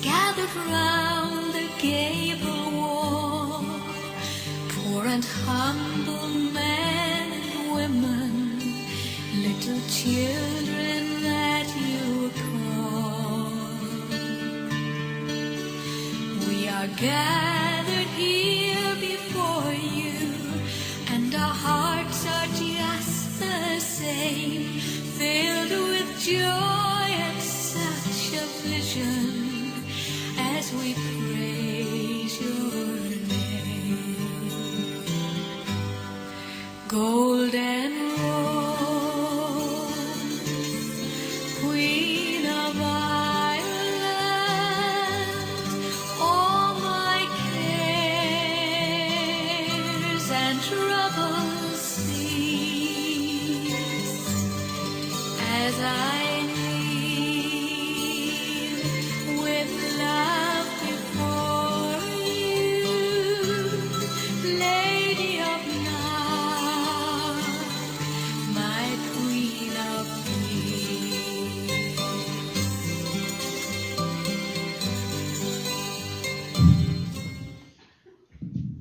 gathered round the gable wall, poor and humble men and women, little children that you call. We are gathered here before you, and our hearts are just the same, filled with joy at such a vision as we praise your name. Golden Rose, Queen of Ireland, all my cares and troubles cease as I kneel with love before you, Lady of Night, my Queen of Peace.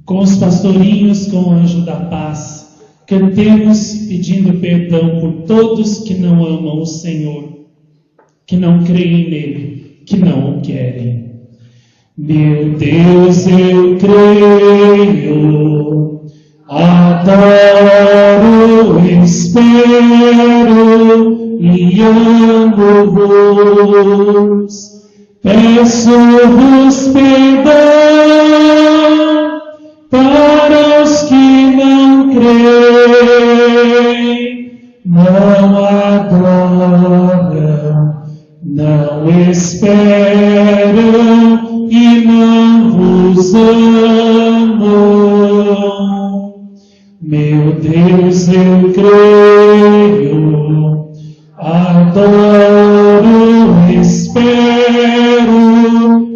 Com os pastorinhos, com o anjo da paz, cantemos pedindo perdão por todos que não amam o Senhor, que não creem nele, que não o querem. Meu Deus, eu creio, adoro, espero e amo-vos. Peço-vos perdão para os que não creem, não adoram, não esperam e não vos amam. Meu Deus, eu creio, adoro, espero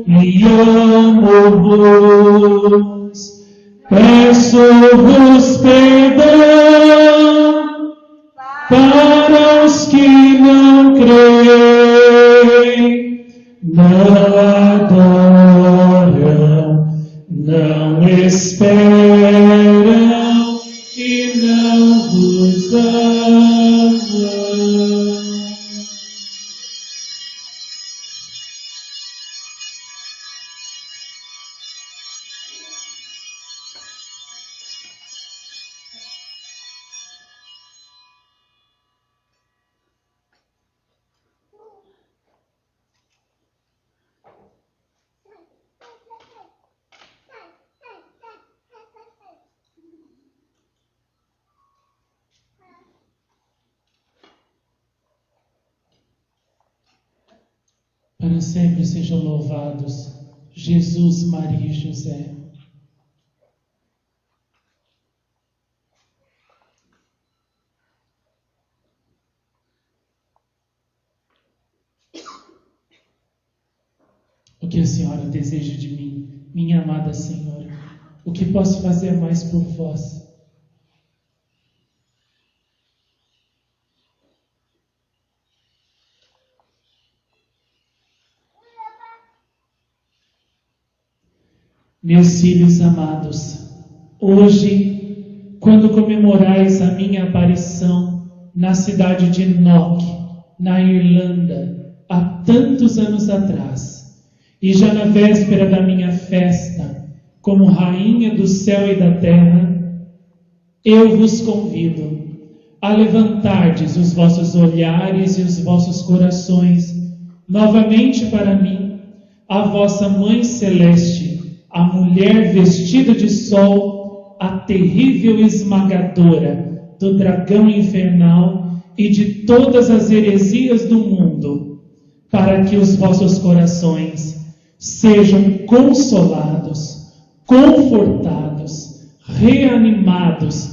e amo-vos. Peço-vos perdão para os que não creem, não adoram, não esperam e não vos amam. Para sempre sejam louvados Jesus, Maria e José. O que a Senhora deseja de mim, minha amada Senhora? O que posso fazer mais por vós? Meus filhos amados, hoje, quando comemorais a minha aparição na cidade de Knock, na Irlanda, há tantos anos atrás, e já na véspera da minha festa, como rainha do céu e da terra, eu vos convido a levantardes os vossos olhares e os vossos corações novamente para mim, a vossa Mãe Celeste, a mulher vestida de sol, a terrível esmagadora do dragão infernal e de todas as heresias do mundo, para que os vossos corações sejam consolados, confortados, reanimados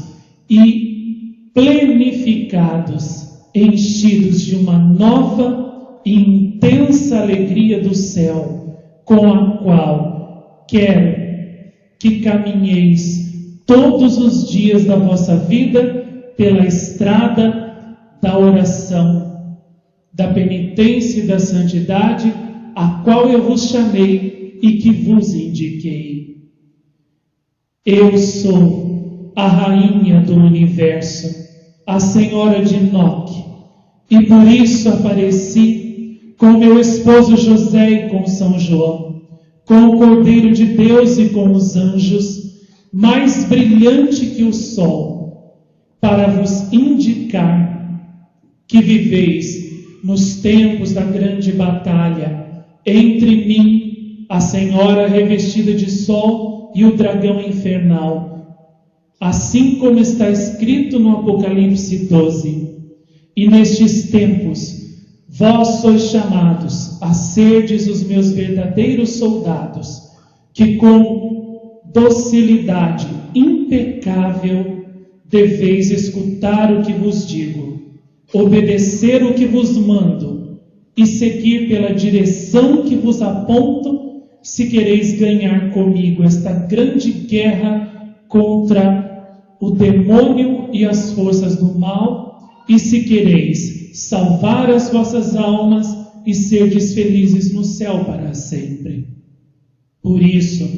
e plenificados, enchidos de uma nova e intensa alegria do céu, com a qual quero que caminheis todos os dias da vossa vida pela estrada da oração, da penitência e da santidade, a qual eu vos chamei e que vos indiquei. Eu sou a rainha do universo, a senhora de Enoque, e por isso apareci com meu esposo José e com São João, com o Cordeiro de Deus e com os anjos, mais brilhante que o sol, para vos indicar que viveis nos tempos da grande batalha entre mim, a Senhora revestida de sol, e o dragão infernal, assim como está escrito no Apocalipse 12. E nestes tempos, vós sois chamados a serdes os meus verdadeiros soldados, que com docilidade impecável deveis escutar o que vos digo, obedecer o que vos mando e seguir pela direção que vos aponto, se quereis ganhar comigo esta grande guerra contra o demônio e as forças do mal, e se quereis salvar as vossas almas e serdes felizes no céu para sempre. Por isso,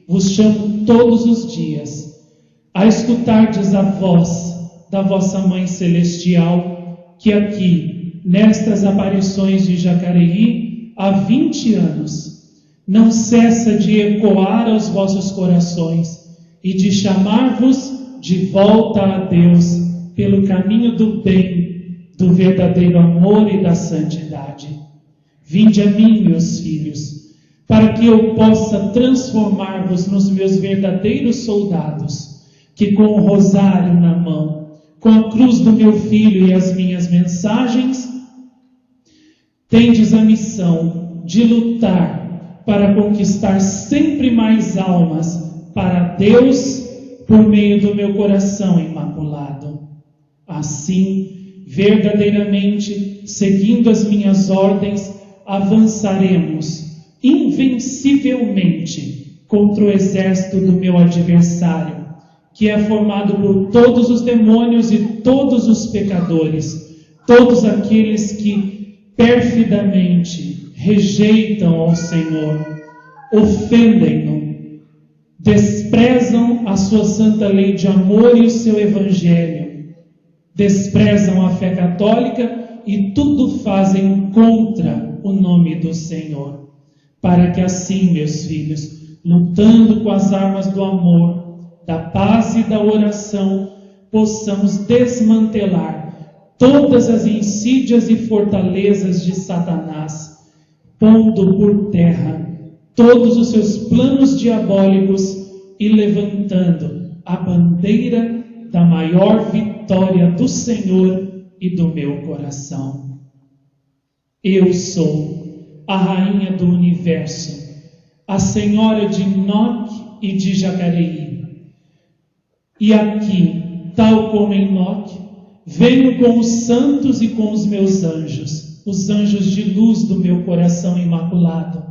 vos chamo todos os dias a escutardes a voz da vossa Mãe Celestial, que aqui, nestas aparições de Jacareí, há 20 anos, não cessa de ecoar aos vossos corações e de chamar-vos de volta a Deus pelo caminho do bem, do verdadeiro amor e da santidade. Vinde a mim, meus filhos, para que eu possa transformar-vos nos meus verdadeiros soldados, que com o rosário na mão, com a cruz do meu filho e as minhas mensagens, tendes a missão de lutar para conquistar sempre mais almas para Deus por meio do meu coração imaculado. Assim, verdadeiramente, seguindo as minhas ordens, avançaremos invencivelmente contra o exército do meu adversário, que é formado por todos os demônios e todos os pecadores, todos aqueles que perfidamente rejeitam ao Senhor, ofendem-no, desprezam a sua santa lei de amor e o seu evangelho, desprezam a fé católica e tudo fazem contra o nome do Senhor, para que assim, meus filhos, lutando com as armas do amor, da paz e da oração, possamos desmantelar todas as insídias e fortalezas de Satanás, pondo por terra todos os seus planos diabólicos e levantando a bandeira da maior vitória do Senhor e do meu coração. Eu sou a rainha do universo, a senhora de Enoque e de Jacareí. E aqui, tal como em Enoque, venho com os santos e com os meus anjos, os anjos de luz do meu coração imaculado,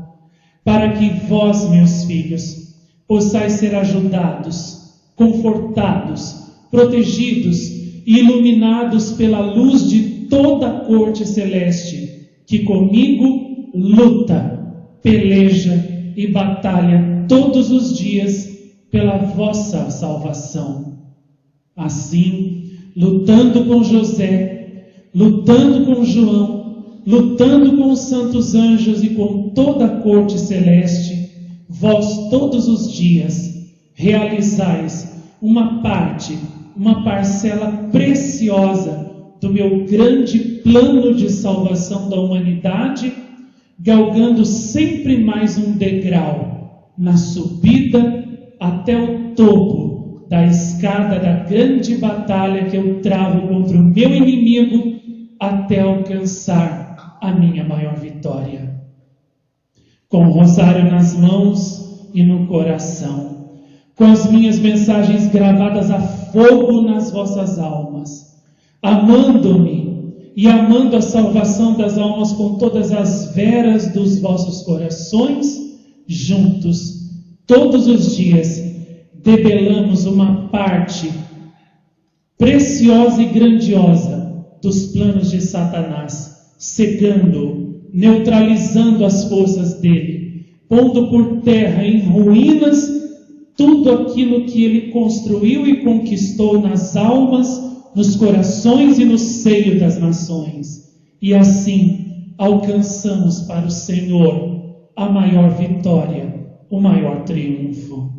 para que vós, meus filhos, possais ser ajudados, confortados, protegidos e iluminados pela luz de toda a corte celeste, que comigo luta, peleja e batalha todos os dias pela vossa salvação. Assim, lutando com José, lutando com João, lutando com os santos anjos e com toda a corte celeste, vós todos os dias realizais uma parcela preciosa do meu grande plano de salvação da humanidade, galgando sempre mais um degrau na subida até o topo da escada da grande batalha que eu travo contra o meu inimigo até alcançar a minha maior vitória. Com o rosário nas mãos e no coração, com as minhas mensagens gravadas a fogo nas vossas almas, amando-me e amando a salvação das almas com todas as veras dos vossos corações, juntos, todos os dias, debelamos uma parte preciosa e grandiosa dos planos de Satanás, cegando neutralizando as forças dele, pondo por terra em ruínas tudo aquilo que ele construiu e conquistou nas almas, nos corações e no seio das nações. E assim alcançamos para o Senhor a maior vitória, o maior triunfo.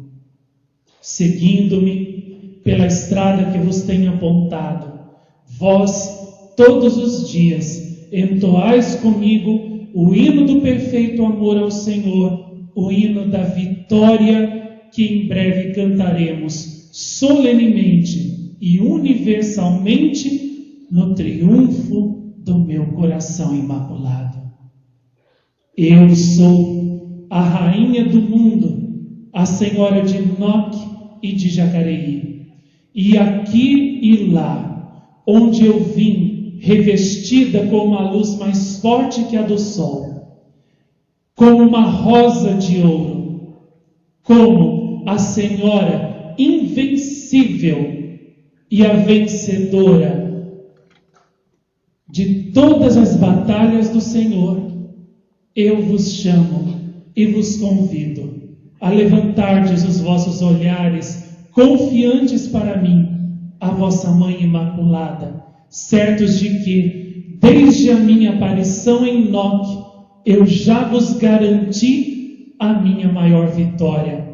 Seguindo-me pela estrada que vos tenho apontado, vós todos os dias entoais comigo o hino do perfeito amor ao Senhor, o hino da vitória que em breve cantaremos solenemente e universalmente no triunfo do meu coração imaculado. Eu sou a rainha do mundo, a senhora de Enoque e de Jacareí, e aqui e lá, onde eu vim, revestida com uma luz mais forte que a do sol, como uma rosa de ouro, como a Senhora invencível e a vencedora de todas as batalhas do Senhor, eu vos chamo e vos convido a levantardes os vossos olhares confiantes para mim, a vossa Mãe Imaculada, certos de que, desde a minha aparição em Enoque, eu já vos garanti a minha maior vitória.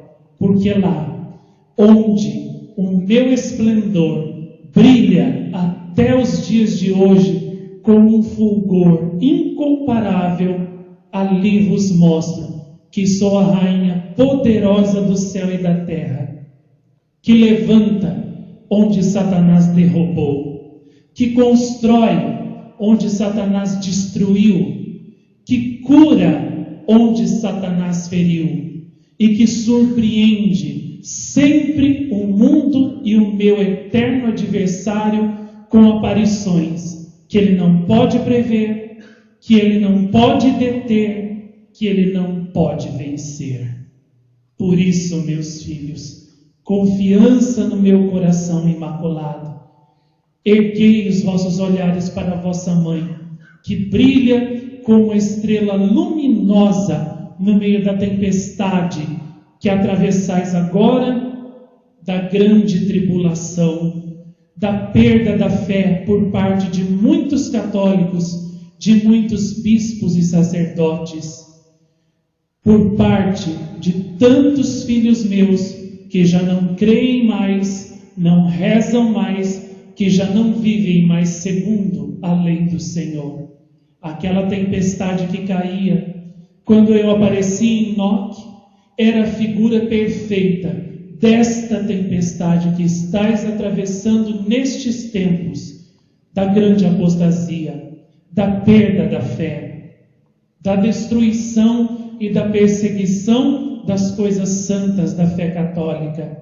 Porque lá, onde o meu esplendor brilha até os dias de hoje com um fulgor incomparável, ali vos mostro que sou a rainha poderosa do céu e da terra, que levanta onde Satanás derrubou, que constrói onde Satanás destruiu, que cura onde Satanás feriu, e que surpreende sempre o mundo e o meu eterno adversário com aparições que ele não pode prever, que ele não pode deter, que ele não pode vencer. Por isso, meus filhos, confiança no meu coração imaculado. Erguei os vossos olhares para a vossa Mãe, que brilha como uma estrela luminosa no meio da tempestade que atravessais agora, da grande tribulação, da perda da fé por parte de muitos católicos, de muitos bispos e sacerdotes, por parte de tantos filhos meus que já não creem mais, não rezam mais, que já não vivem mais segundo a lei do Senhor. Aquela tempestade que caía quando eu apareci em Enoque era a figura perfeita desta tempestade que estáis atravessando nestes tempos, da grande apostasia, da perda da fé, da destruição e da perseguição das coisas santas da fé católica,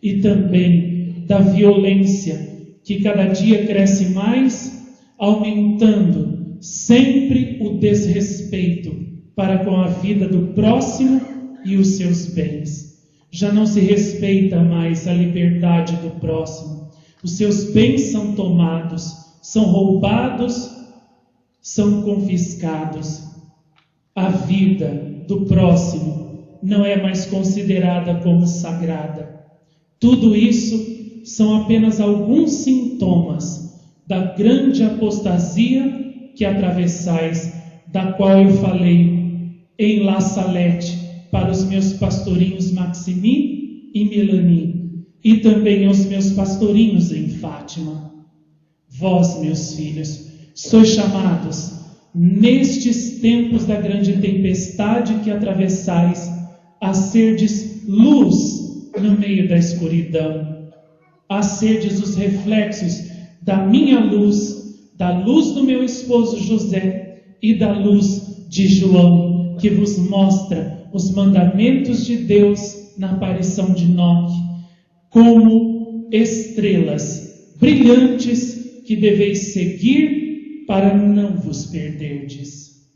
e também da violência que cada dia cresce mais, aumentando sempre o desrespeito para com a vida do próximo e os seus bens. Já não se respeita mais a liberdade do próximo. Os seus bens são tomados, são roubados, são confiscados. A vida do próximo não é mais considerada como sagrada. Tudo isso são apenas alguns sintomas da grande apostasia que atravessais, da qual eu falei em La Salette para os meus pastorinhos Maximi e Melanie, e também aos meus pastorinhos em Fátima. Vós, meus filhos, sois chamados, nestes tempos da grande tempestade que atravessais, a serdes luz no meio da escuridão, a serdes os reflexos da minha luz, da luz do meu esposo José e da luz de João, que vos mostra os mandamentos de Deus na aparição de Enoque, como estrelas brilhantes que deveis seguir para não vos perderdes.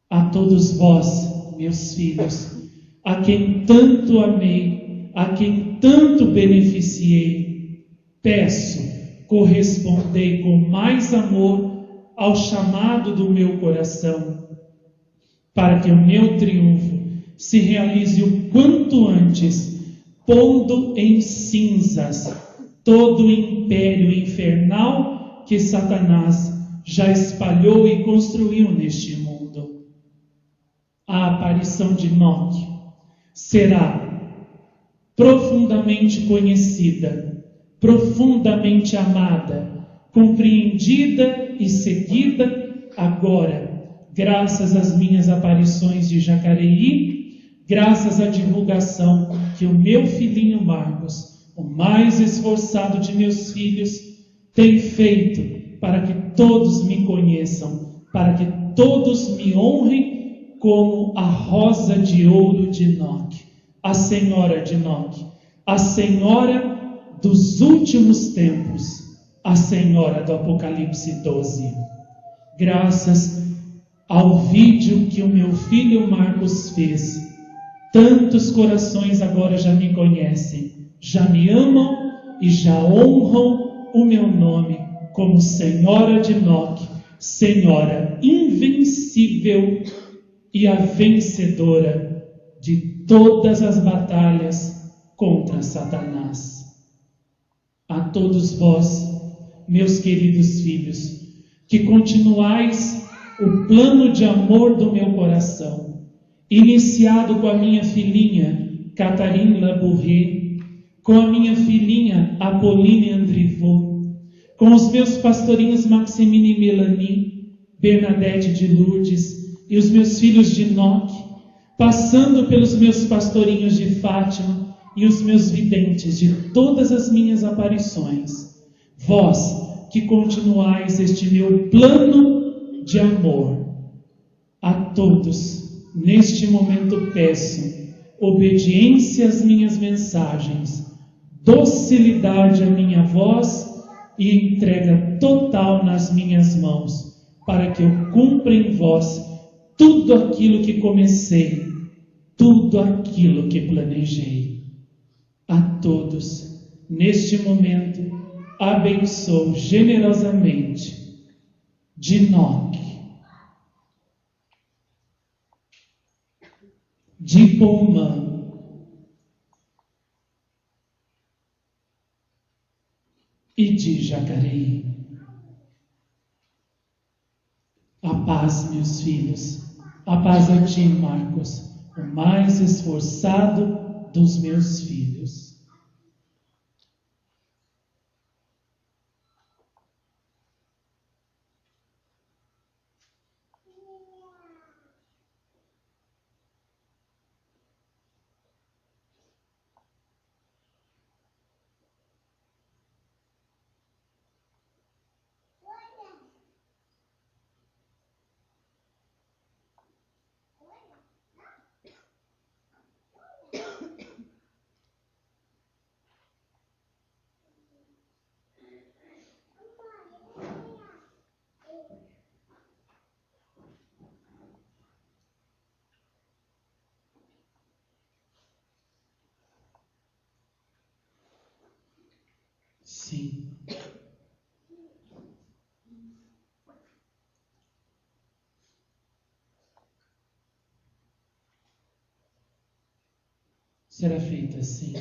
A todos vós, meus filhos, a quem tanto amei, a quem tanto beneficiei, peço, correspondei com mais amor ao chamado do meu coração, para que o meu triunfo se realize o quanto antes, pondo em cinzas todo o império infernal que Satanás já espalhou e construiu neste mundo. A aparição de Enoque será profundamente conhecida, profundamente amada, compreendida e seguida agora, graças às minhas aparições de Jacareí, graças à divulgação que o meu filhinho Marcos, o mais esforçado de meus filhos, tem feito para que todos me conheçam, para que todos me honrem como a rosa de ouro de Enoque, a Senhora de Enoque, a Senhora dos últimos tempos, a Senhora do Apocalipse 12. Graças ao vídeo que o meu filho Marcos fez, tantos corações agora já me conhecem, já me amam e já honram o meu nome como Senhora de Enoque, Senhora invencível e a vencedora de todas as batalhas contra Satanás. A todos vós, meus queridos filhos, que continuais o plano de amor do meu coração, iniciado com a minha filhinha Catherine Labourré, com a minha filhinha Apolline Andrivaux, com os meus pastorinhos Maximine e Melanie, Bernadette de Lourdes e os meus filhos de Enoque, passando pelos meus pastorinhos de Fátima e os meus videntes de todas as minhas aparições. Vós que continuais este meu plano de amor, a todos neste momento peço obediência às minhas mensagens, docilidade à minha voz e entrega total nas minhas mãos, para que eu cumpra em vós tudo aquilo que comecei, tudo aquilo que planejei. A todos, neste momento, abençoo generosamente de Enoque, de Pomã, e de Jacareí. A paz, meus filhos, a paz a ti, Marcos, o mais esforçado dos meus filhos. Sim. Será feita assim.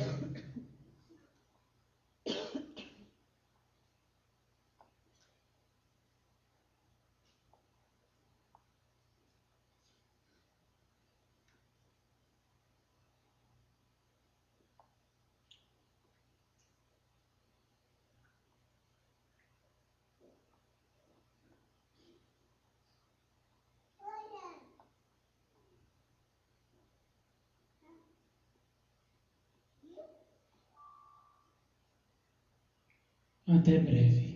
Até breve.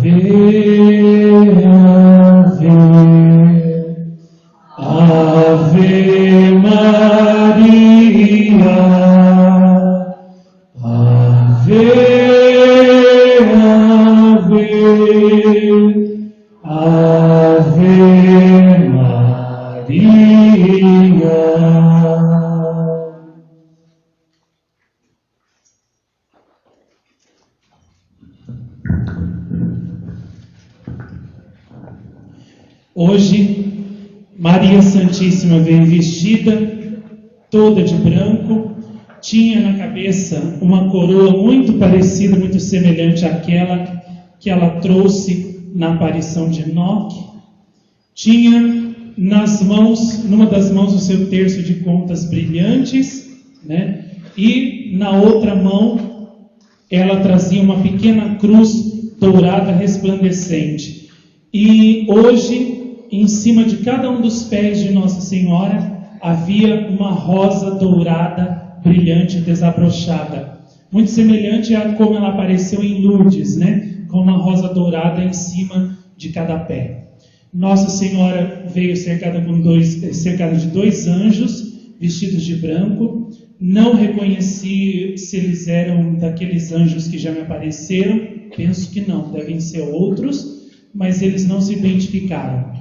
Ave Maria, Ave, Ave, Ave Maria. Hoje, Maria Santíssima veio vestida, toda de branco, tinha na cabeça uma coroa muito parecida, muito semelhante àquela que ela trouxe na aparição de Enoque. Tinha nas mãos, numa das mãos, o seu terço de contas brilhantes, né? E na outra mão, ela trazia uma pequena cruz dourada resplandecente. E hoje, em cima de cada um dos pés de Nossa Senhora, havia uma rosa dourada, brilhante, desabrochada. Muito semelhante a como ela apareceu em Lourdes, né? Com uma rosa dourada em cima de cada pé. Nossa Senhora veio cercada de dois anjos, vestidos de branco. Não reconheci se eles eram daqueles anjos que já me apareceram. Penso que não, devem ser outros, mas eles não se identificaram.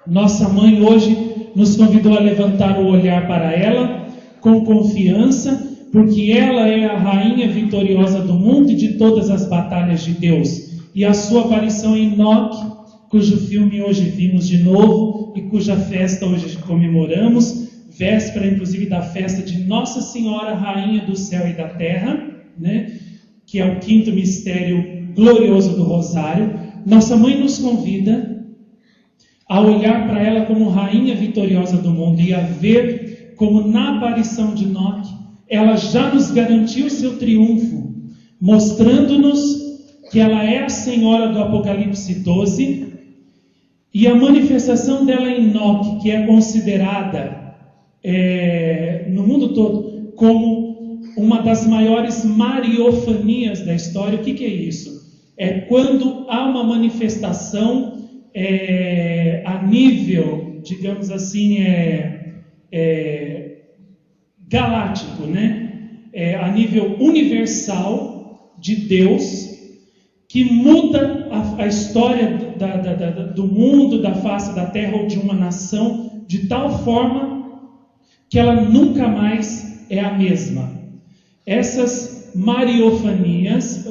Nossa mãe hoje nos convidou a levantar o olhar para ela com confiança, porque ela é a rainha vitoriosa do mundo e de todas as batalhas de Deus. E a sua aparição em Enoque, cujo filme hoje vimos de novo e cuja festa hoje comemoramos, véspera inclusive da festa de Nossa Senhora, Rainha do Céu e da Terra, né? Que é o quinto mistério glorioso do Rosário. Nossa mãe nos convida a olhar para ela como rainha vitoriosa do mundo e a ver como na aparição de Enoque ela já nos garantiu seu triunfo, mostrando-nos que ela é a Senhora do Apocalipse 12, e a manifestação dela em Enoque, que é considerada no mundo todo como uma das maiores mariofanias da história. O que é isso? É quando há uma manifestação a nível, digamos assim, galáctico, né? A nível universal de Deus, que muda a história do mundo, da face da terra ou de uma nação, de tal forma que ela nunca mais é a mesma. Essas mariofanias,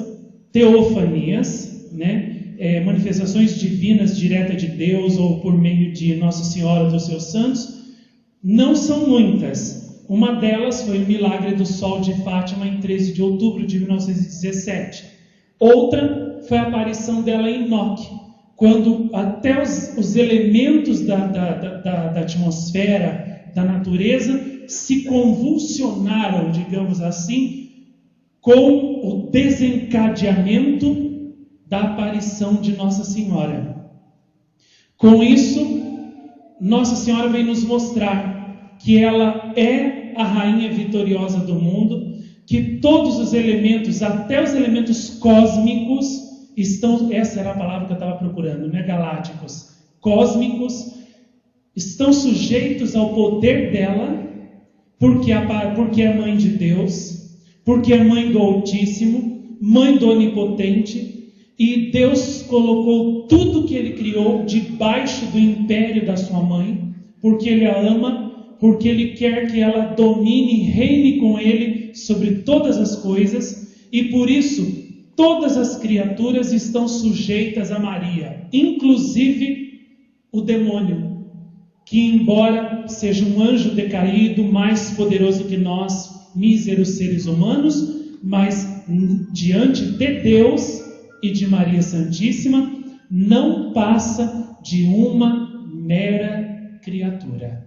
teofanias, né? Manifestações divinas diretas de Deus ou por meio de Nossa Senhora dos seus santos, não são muitas. Uma delas foi o milagre do sol de Fátima em 13 de outubro de 1917. Outra foi a aparição dela em Enoque, quando até os elementos da atmosfera, da natureza, se convulsionaram, digamos assim, com o desencadeamento da aparição de Nossa Senhora. Com isso, Nossa Senhora vem nos mostrar que ela é a rainha vitoriosa do mundo, que todos os elementos, até os elementos cósmicos, estão, essa era a palavra que eu estava procurando, não é galácticos, cósmicos, estão sujeitos ao poder dela, porque é mãe de Deus, porque é mãe do Altíssimo, mãe do Onipotente. E Deus colocou tudo que Ele criou debaixo do império da sua mãe, porque Ele a ama, porque Ele quer que ela domine e reine com Ele sobre todas as coisas, e por isso todas as criaturas estão sujeitas a Maria, inclusive o demônio, que embora seja um anjo decaído, mais poderoso que nós, míseros seres humanos, mas diante de Deus e de Maria Santíssima, não passa de uma mera criatura.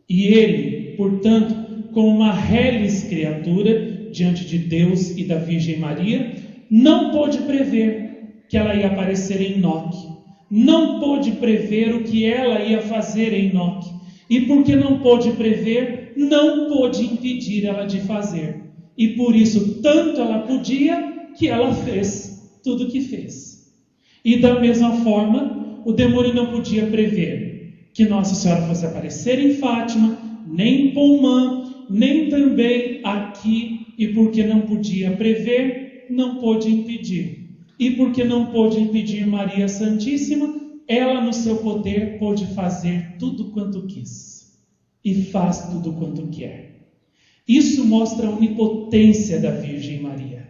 E ele, portanto, como uma reles criatura diante de Deus e da Virgem Maria, não pôde prever que ela ia aparecer em Enoque, não pôde prever o que ela ia fazer em Enoque, e porque não pôde prever, não pôde impedir ela de fazer, e por isso tanto ela podia que ela fez tudo o que fez. E da mesma forma, o demônio não podia prever que Nossa Senhora fosse aparecer em Fátima, nem em Poumã, nem também aqui, e porque não podia prever, não pôde impedir. E porque não pôde impedir Maria Santíssima, ela no seu poder pôde fazer tudo quanto quis. E faz tudo quanto quer. Isso mostra a onipotência da Virgem Maria.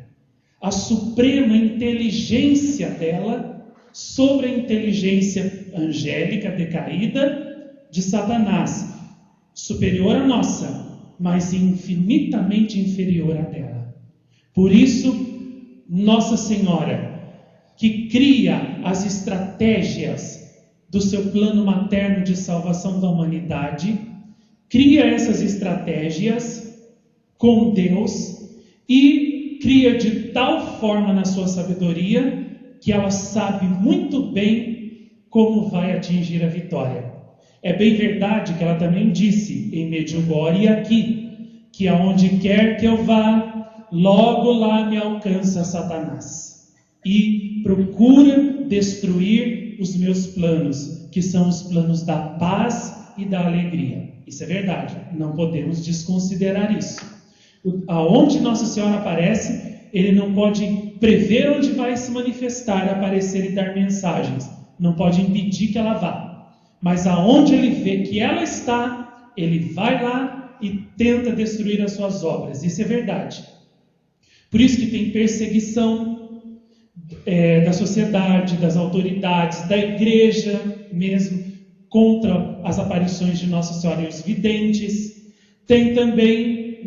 A suprema inteligência dela sobre a inteligência angélica decaída de Satanás, superior à nossa, mas infinitamente inferior à dela. Por isso, Nossa Senhora, que cria as estratégias do seu plano materno de salvação da humanidade, cria essas estratégias com Deus e cria de tal forma na sua sabedoria que ela sabe muito bem como vai atingir a vitória. É bem verdade que ela também disse em Medjugorje aqui, que aonde quer que eu vá, logo lá me alcança Satanás e procura destruir os meus planos, que são os planos da paz e da alegria. Isso é verdade, não podemos desconsiderar isso. Aonde Nossa Senhora aparece, ele não pode prever onde vai se manifestar, aparecer e dar mensagens. Não pode impedir que ela vá. Mas aonde ele vê que ela está, ele vai lá e tenta destruir as suas obras. Isso é verdade. Por isso que tem perseguição da sociedade, das autoridades, da igreja mesmo, contra as aparições de Nossa Senhora e os videntes. Tem também,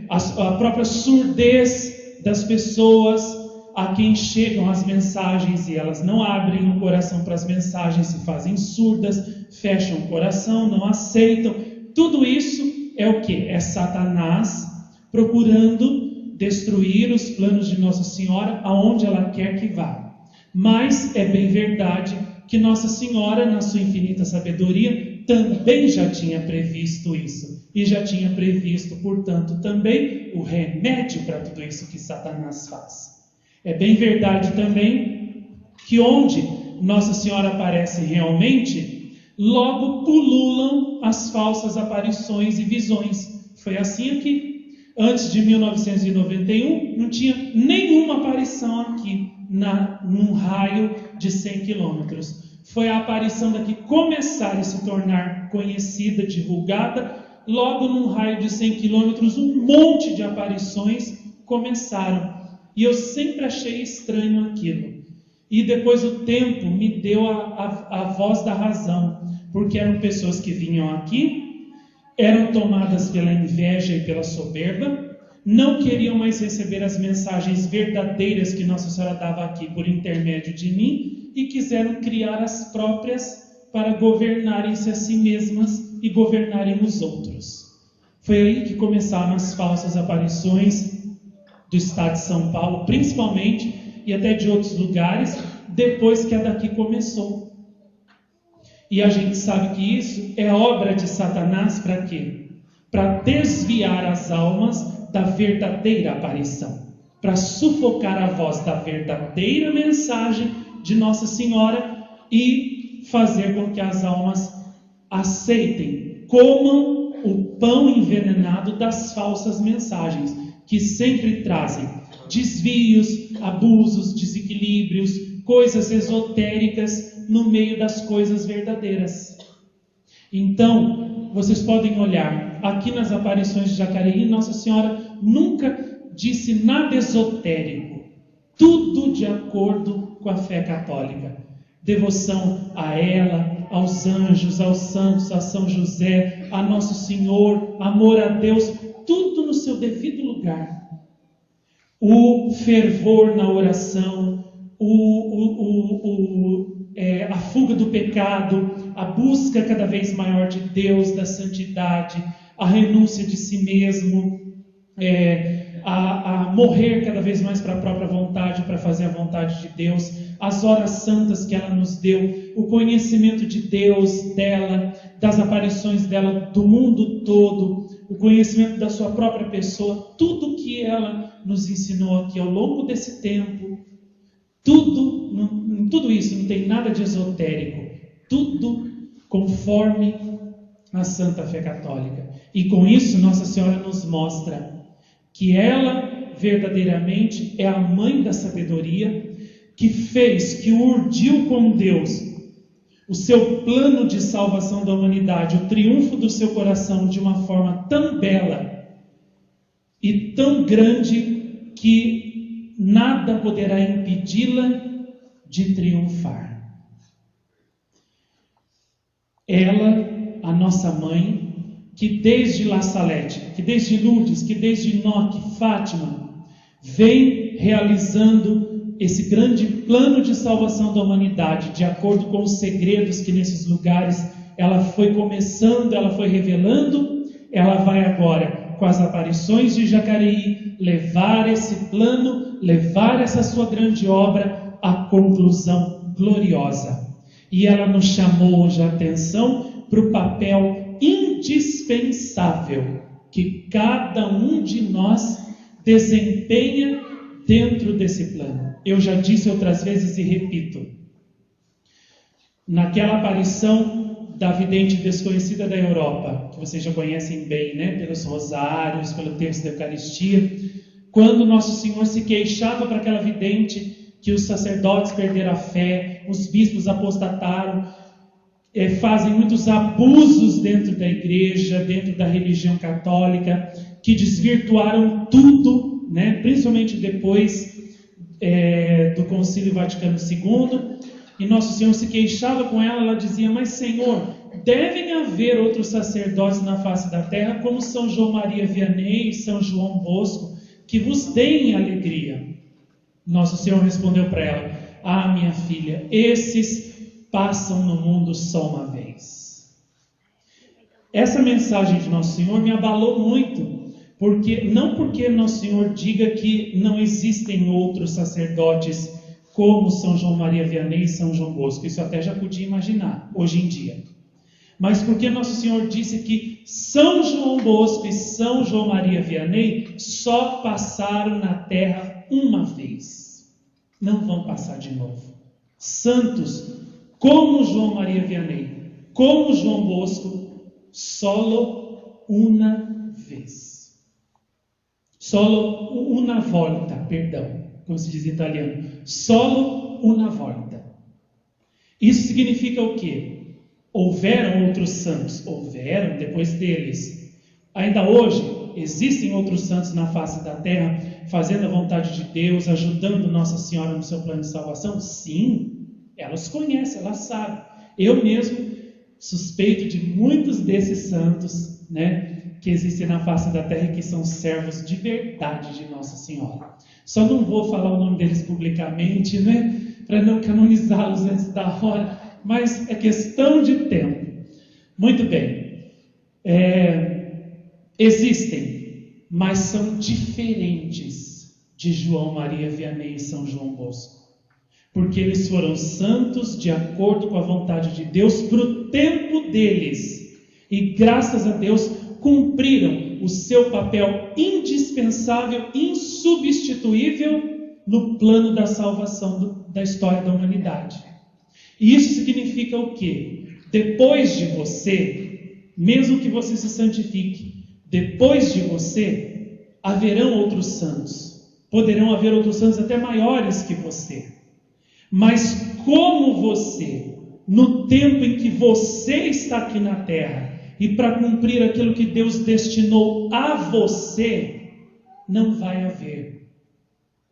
a própria surdez das pessoas a quem chegam as mensagens e elas não abrem o coração para as mensagens, se fazem surdas, fecham o coração, não aceitam. Tudo isso é o quê? É Satanás procurando destruir os planos de Nossa Senhora aonde ela quer que vá. Mas é bem verdade que Nossa Senhora, na sua infinita sabedoria, também já tinha previsto isso. E já tinha previsto, portanto, também o remédio para tudo isso que Satanás faz. É bem verdade também que onde Nossa Senhora aparece realmente, logo pululam as falsas aparições e visões. Foi assim aqui. Antes de 1991, não tinha nenhuma aparição aqui, num raio de 100 quilômetros. Foi a aparição daqui começar a se tornar conhecida, divulgada. Logo num raio de 100 quilômetros, um monte de aparições começaram. E eu sempre achei estranho aquilo. E depois o tempo me deu a voz da razão. Porque eram pessoas que vinham aqui, eram tomadas pela inveja e pela soberba, não queriam mais receber as mensagens verdadeiras que Nossa Senhora dava aqui por intermédio de mim e quiseram criar as próprias para governarem-se a si mesmas e governarem os outros. Foi aí que começaram as falsas aparições do estado de São Paulo, principalmente, e até de outros lugares, depois que a daqui começou. E a gente sabe que isso é obra de Satanás para quê? Para desviar as almas da verdadeira aparição, para sufocar a voz da verdadeira mensagem de Nossa Senhora e fazer com que as almas aceitem, comam o pão envenenado das falsas mensagens, que sempre trazem desvios, abusos, desequilíbrios, coisas esotéricas no meio das coisas verdadeiras. Então, vocês podem olhar, aqui nas aparições de Jacareí, Nossa Senhora nunca disse nada esotérico, tudo de acordo com a fé católica. Devoção a ela, aos anjos, aos santos, a São José, a Nosso Senhor, amor a Deus, tudo no seu devido lugar. O fervor na oração, a fuga do pecado, a busca cada vez maior de Deus, da santidade, a renúncia de si mesmo, a morrer cada vez mais para a própria vontade, para fazer a vontade de Deus, as horas santas que ela nos deu, o conhecimento de Deus, dela, das aparições dela, do mundo todo, o conhecimento da sua própria pessoa, tudo que ela nos ensinou aqui ao longo desse tempo, Em tudo isso não tem nada de esotérico, tudo conforme a Santa Fé Católica. E com isso Nossa Senhora nos mostra que ela verdadeiramente é a mãe da sabedoria, que urdiu com Deus o seu plano de salvação da humanidade, o triunfo do seu coração de uma forma tão bela e tão grande que nada poderá impedi-la de triunfar. Ela, a nossa mãe, que desde La Salette, que desde Lourdes, que desde Enoque, Fátima, vem realizando esse grande plano de salvação da humanidade, de acordo com os segredos que nesses lugares ela foi começando, ela foi revelando, ela vai agora, com as aparições de Jacareí, levar esse plano, levar essa sua grande obra à conclusão gloriosa. E ela nos chamou hoje a atenção para o papel indispensável que cada um de nós desempenha dentro desse plano. Eu já disse outras vezes e repito. Naquela aparição da vidente desconhecida da Europa, que vocês já conhecem bem, né? Pelos rosários, pelo texto da Eucaristia, quando Nosso Senhor se queixava para aquela vidente que os sacerdotes perderam a fé, os bispos apostataram, fazem muitos abusos dentro da igreja, dentro da religião católica, que desvirtuaram tudo, né? Principalmente depois do Concílio Vaticano II, e Nosso Senhor se queixava com ela, ela dizia: mas Senhor, devem haver outros sacerdotes na face da terra, como São João Maria Vianney e São João Bosco, que vos deem alegria. Nosso Senhor respondeu para ela: ah, minha filha, esses passam no mundo só uma vez. Essa mensagem de Nosso Senhor me abalou muito, não porque Nosso Senhor diga que não existem outros sacerdotes como São João Maria Vianney e São João Bosco, isso até já podia imaginar hoje em dia, mas porque Nosso Senhor disse que São João Bosco e São João Maria Vianney só passaram na terra uma vez, não vão passar de novo. Santos como João Maria Vianney, como João Bosco, solo una vez. Solo una volta, perdão, como se diz em italiano. Solo una volta. Isso significa o quê? Houveram outros santos? Houveram depois deles. Ainda hoje, existem outros santos na face da terra, fazendo a vontade de Deus, ajudando Nossa Senhora no seu plano de salvação? Sim, elas conhecem, elas sabem. Eu mesmo suspeito de muitos desses santos, né, que existem na face da terra e que são servos de verdade de Nossa Senhora. Só não vou falar o nome deles publicamente, né, para não canonizá-los antes da hora, mas é questão de tempo. Muito bem. Existem, mas são diferentes de João Maria Vianney e São João Bosco, porque eles foram santos de acordo com a vontade de Deus para o tempo deles, e graças a Deus cumpriram o seu papel indispensável, insubstituível no plano da salvação da história da humanidade. E isso significa o quê? Depois de você, mesmo que você se santifique, depois de você haverão outros santos, poderão haver outros santos até maiores que você, mas como você, no tempo em que você está aqui na terra, e para cumprir aquilo que Deus destinou a você, não vai haver.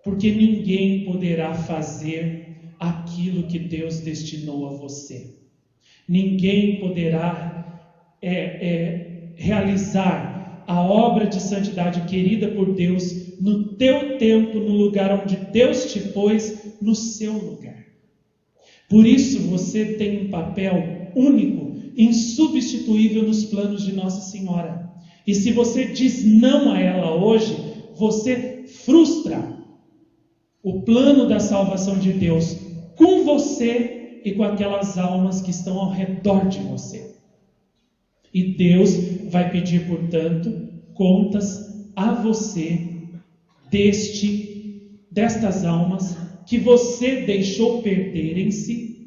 Porque ninguém poderá fazer aquilo que Deus destinou a você. Ninguém poderá realizar a obra de santidade querida por Deus no teu tempo, no lugar onde Deus te pôs, no seu lugar. Por isso você tem um papel único, insubstituível nos planos de Nossa Senhora. E se você diz não a ela hoje, você frustra o plano da salvação de Deus com você e com aquelas almas que estão ao redor de você. E Deus vai pedir, portanto, contas a você destas almas que você deixou perderem-se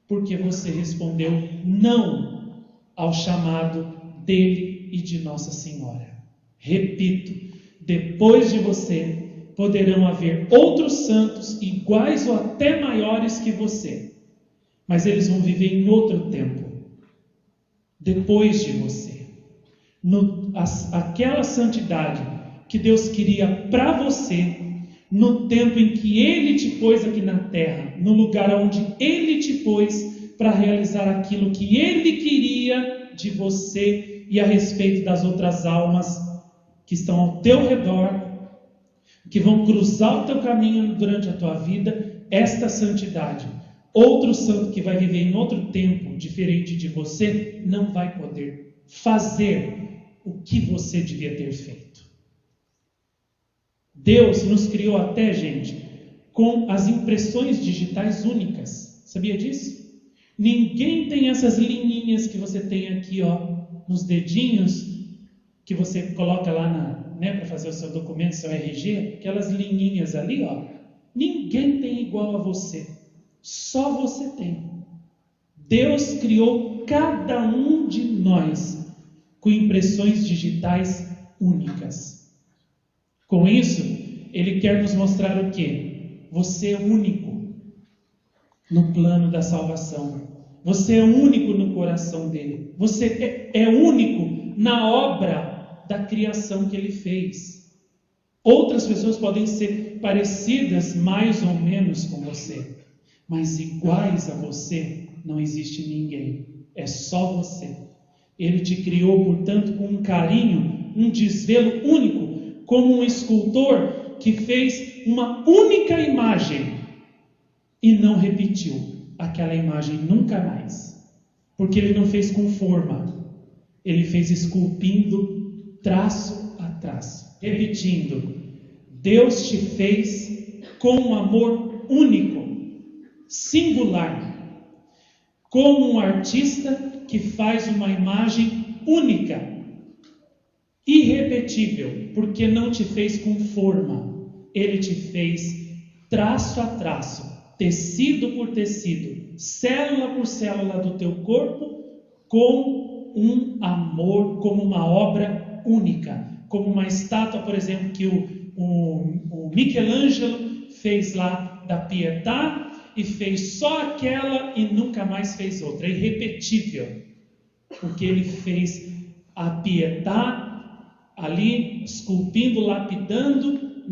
porque você respondeu não ao chamado dele e de Nossa Senhora. Repito, depois de você poderão haver outros santos iguais ou até maiores que você, mas eles vão viver em outro tempo, depois de você. Aquela santidade que Deus queria para você, no tempo em que Ele te pôs aqui na terra, no lugar onde Ele te pôs para realizar aquilo que Ele queria de você e a respeito das outras almas que estão ao teu redor, que vão cruzar o teu caminho durante a tua vida. Esta santidade, outro santo que vai viver em outro tempo diferente de você, não vai poder fazer o que você devia ter feito. Deus nos criou até, gente, com as impressões digitais únicas. Sabia disso? Ninguém tem essas linhinhas que você tem aqui, nos dedinhos, que você coloca lá para fazer o seu documento, seu RG, aquelas linhinhas ali, ninguém tem igual a você. Só você tem. Deus criou cada um de nós com impressões digitais únicas. Com isso, Ele quer nos mostrar o quê? Você é único no plano da salvação. Você é único no coração dele. Você é único na obra da criação que Ele fez. Outras pessoas podem ser parecidas mais ou menos com você, mas iguais a você não existe ninguém. É só você. Ele te criou, portanto, com um carinho, um desvelo único, como um escultor que fez uma única imagem e não repetiu aquela imagem nunca mais, porque Ele não fez com forma, Ele fez esculpindo traço a traço. Repetindo, Deus te fez com um amor único, singular, como um artista que faz uma imagem única, irrepetível, porque não te fez com forma, Ele te fez traço a traço, tecido por tecido, célula por célula do teu corpo, com um amor, como uma obra única, como uma estátua, por exemplo, que o Michelangelo fez lá da Pietà, e fez só aquela e nunca mais fez outra, é irrepetível, porque ele fez a Pietà ali, esculpindo, lapidando,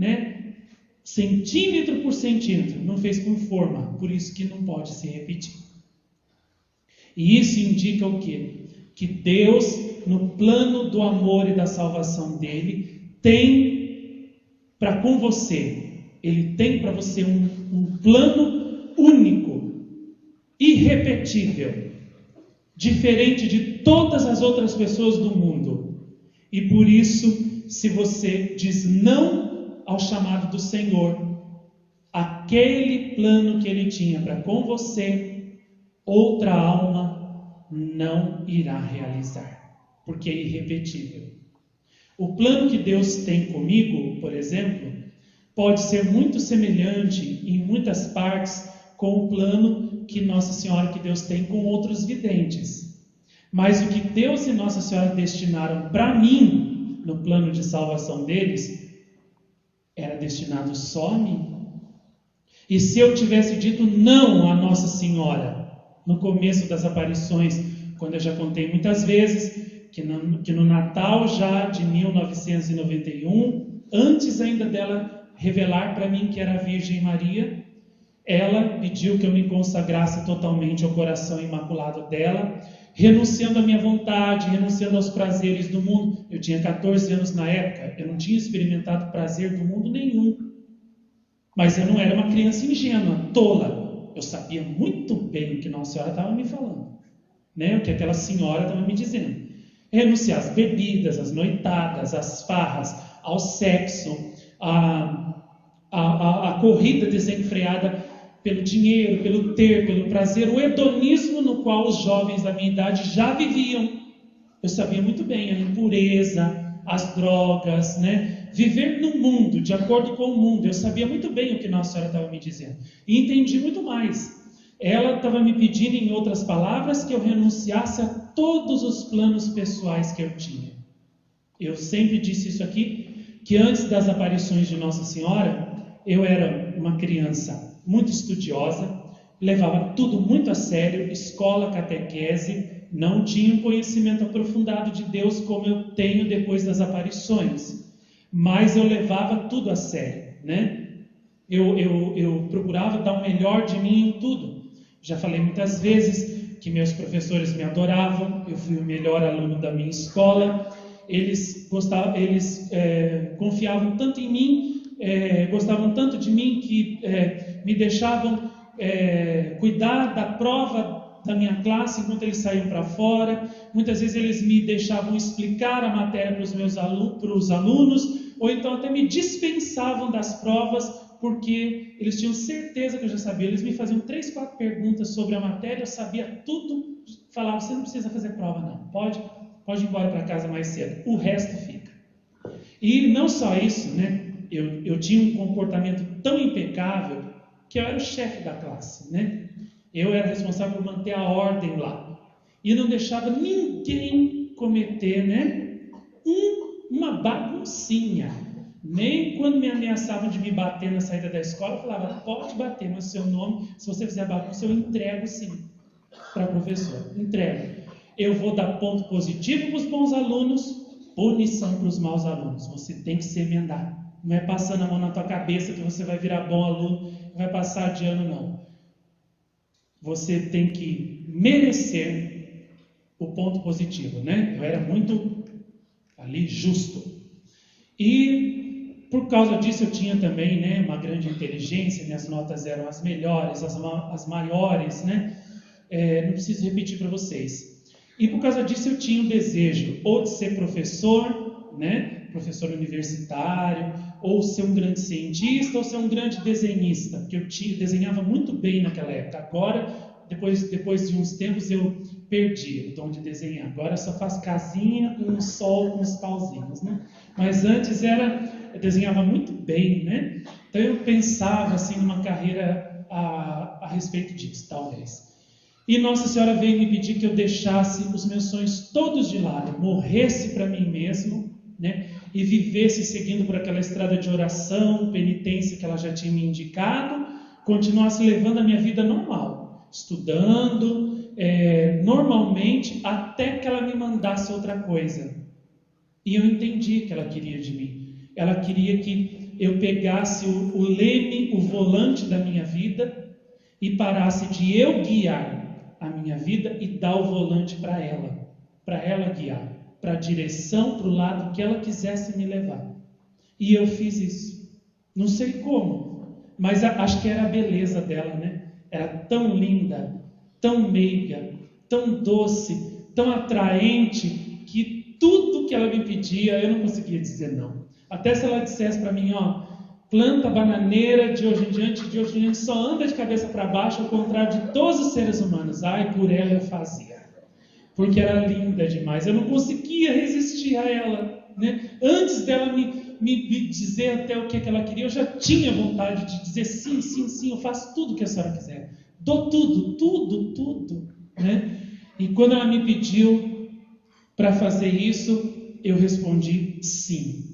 centímetro por centímetro, não fez com forma, por isso que não pode se repetir. E isso indica o quê? Que Deus, no plano do amor e da salvação dele, tem para com você, Ele tem para você um plano único, irrepetível, diferente de todas as outras pessoas do mundo. E por isso, se você diz não ao chamado do Senhor, aquele plano que Ele tinha para com você, outra alma não irá realizar, porque é irrepetível. O plano que Deus tem comigo, por exemplo, pode ser muito semelhante em muitas partes com o plano que Nossa Senhora, que Deus tem com outros videntes. Mas o que Deus e Nossa Senhora destinaram para mim, no plano de salvação deles, era destinado só a mim. E se eu tivesse dito não a Nossa Senhora, no começo das aparições, quando eu já contei muitas vezes, que no Natal já de 1991, antes ainda dela revelar para mim que era a Virgem Maria, ela pediu que eu me consagrasse totalmente ao coração imaculado dela, renunciando à minha vontade, renunciando aos prazeres do mundo. Eu tinha 14 anos na época, eu não tinha experimentado prazer do mundo nenhum, mas eu não era uma criança ingênua, tola. Eu sabia muito bem o que Nossa Senhora estava me falando, o que aquela senhora estava me dizendo. Renunciar às bebidas, às noitadas, às farras, ao sexo, a corrida desenfreada pelo dinheiro, pelo ter, pelo prazer, o hedonismo no qual os jovens da minha idade já viviam. Eu sabia muito bem a impureza, as drogas, Viver no mundo, de acordo com o mundo. Eu sabia muito bem o que Nossa Senhora estava me dizendo. E entendi muito mais. Ela estava me pedindo, em outras palavras, que eu renunciasse a todos os planos pessoais que eu tinha. Eu sempre disse isso aqui, que antes das aparições de Nossa Senhora, eu era uma criança muito estudiosa, levava tudo muito a sério, escola, catequese, não tinha um conhecimento aprofundado de Deus como eu tenho depois das aparições, mas eu levava tudo a sério, né? Eu procurava dar o melhor de mim em tudo. Já falei muitas vezes que meus professores me adoravam, eu fui o melhor aluno da minha escola, eles confiavam tanto em mim, gostavam tanto de mim que me deixavam cuidar da prova da minha classe enquanto eles saíam para fora. Muitas vezes eles me deixavam explicar a matéria para os alunos, ou então até me dispensavam das provas, porque eles tinham certeza que eu já sabia. Eles me faziam 3, 4 perguntas sobre a matéria, eu sabia tudo, falavam: você não precisa fazer prova não, pode ir embora para casa mais cedo, o resto fica. E não só isso, né? Eu tinha um comportamento tão impecável que eu era o chefe da classe, né? Eu era responsável por manter a ordem lá e não deixava ninguém cometer, né, uma baguncinha. Nem quando me ameaçavam de me bater na saída da escola, eu falava: pode bater, mas o seu nome, se você fizer bagunça, eu entrego sim para a professora. Entrego. Eu vou dar ponto positivo para os bons alunos, punição para os maus alunos. Você tem que se emendar. Não é passando a mão na tua cabeça que você vai virar bom aluno, vai passar de ano, não. Você tem que merecer o ponto positivo, né? Eu era muito ali justo. E por causa disso eu tinha também, né, uma grande inteligência, minhas notas eram as melhores, as maiores, né? Não preciso repetir para vocês. E por causa disso eu tinha o desejo ou de ser professor, né, professor universitário, ou ser um grande cientista, ou ser um grande desenhista, porque eu desenhava muito bem naquela época. Agora, depois de uns tempos, eu perdi o dom de desenhar. Agora eu só faço casinha com um sol, com uns pauzinhos, né? Mas antes eu desenhava muito bem, né? Então eu pensava assim numa carreira a respeito disso, talvez. E Nossa Senhora veio me pedir que eu deixasse os meus sonhos todos de lado, morresse para mim mesmo, né? E vivesse seguindo por aquela estrada de oração, penitência que ela já tinha me indicado, continuasse levando a minha vida normal, estudando normalmente, até que ela me mandasse outra coisa. E eu entendi o que ela queria de mim. Ela queria que eu pegasse o leme, o volante da minha vida e parasse de eu guiar a minha vida e dar o volante para ela guiar, para a direção, para o lado que ela quisesse me levar. E eu fiz isso. Não sei como, mas acho que era a beleza dela, né? Era tão linda, tão meiga, tão doce, tão atraente, que tudo que ela me pedia eu não conseguia dizer não. Até se ela dissesse para mim: planta bananeira de hoje em diante só anda de cabeça para baixo, ao contrário de todos os seres humanos. Ai, por ela eu fazia, porque era linda demais. Eu não conseguia resistir a ela, né? Antes dela me dizer até o que ela queria, eu já tinha vontade de dizer sim, sim, sim, eu faço tudo o que a senhora quiser. Dou tudo, né? E quando ela me pediu para fazer isso, eu respondi sim.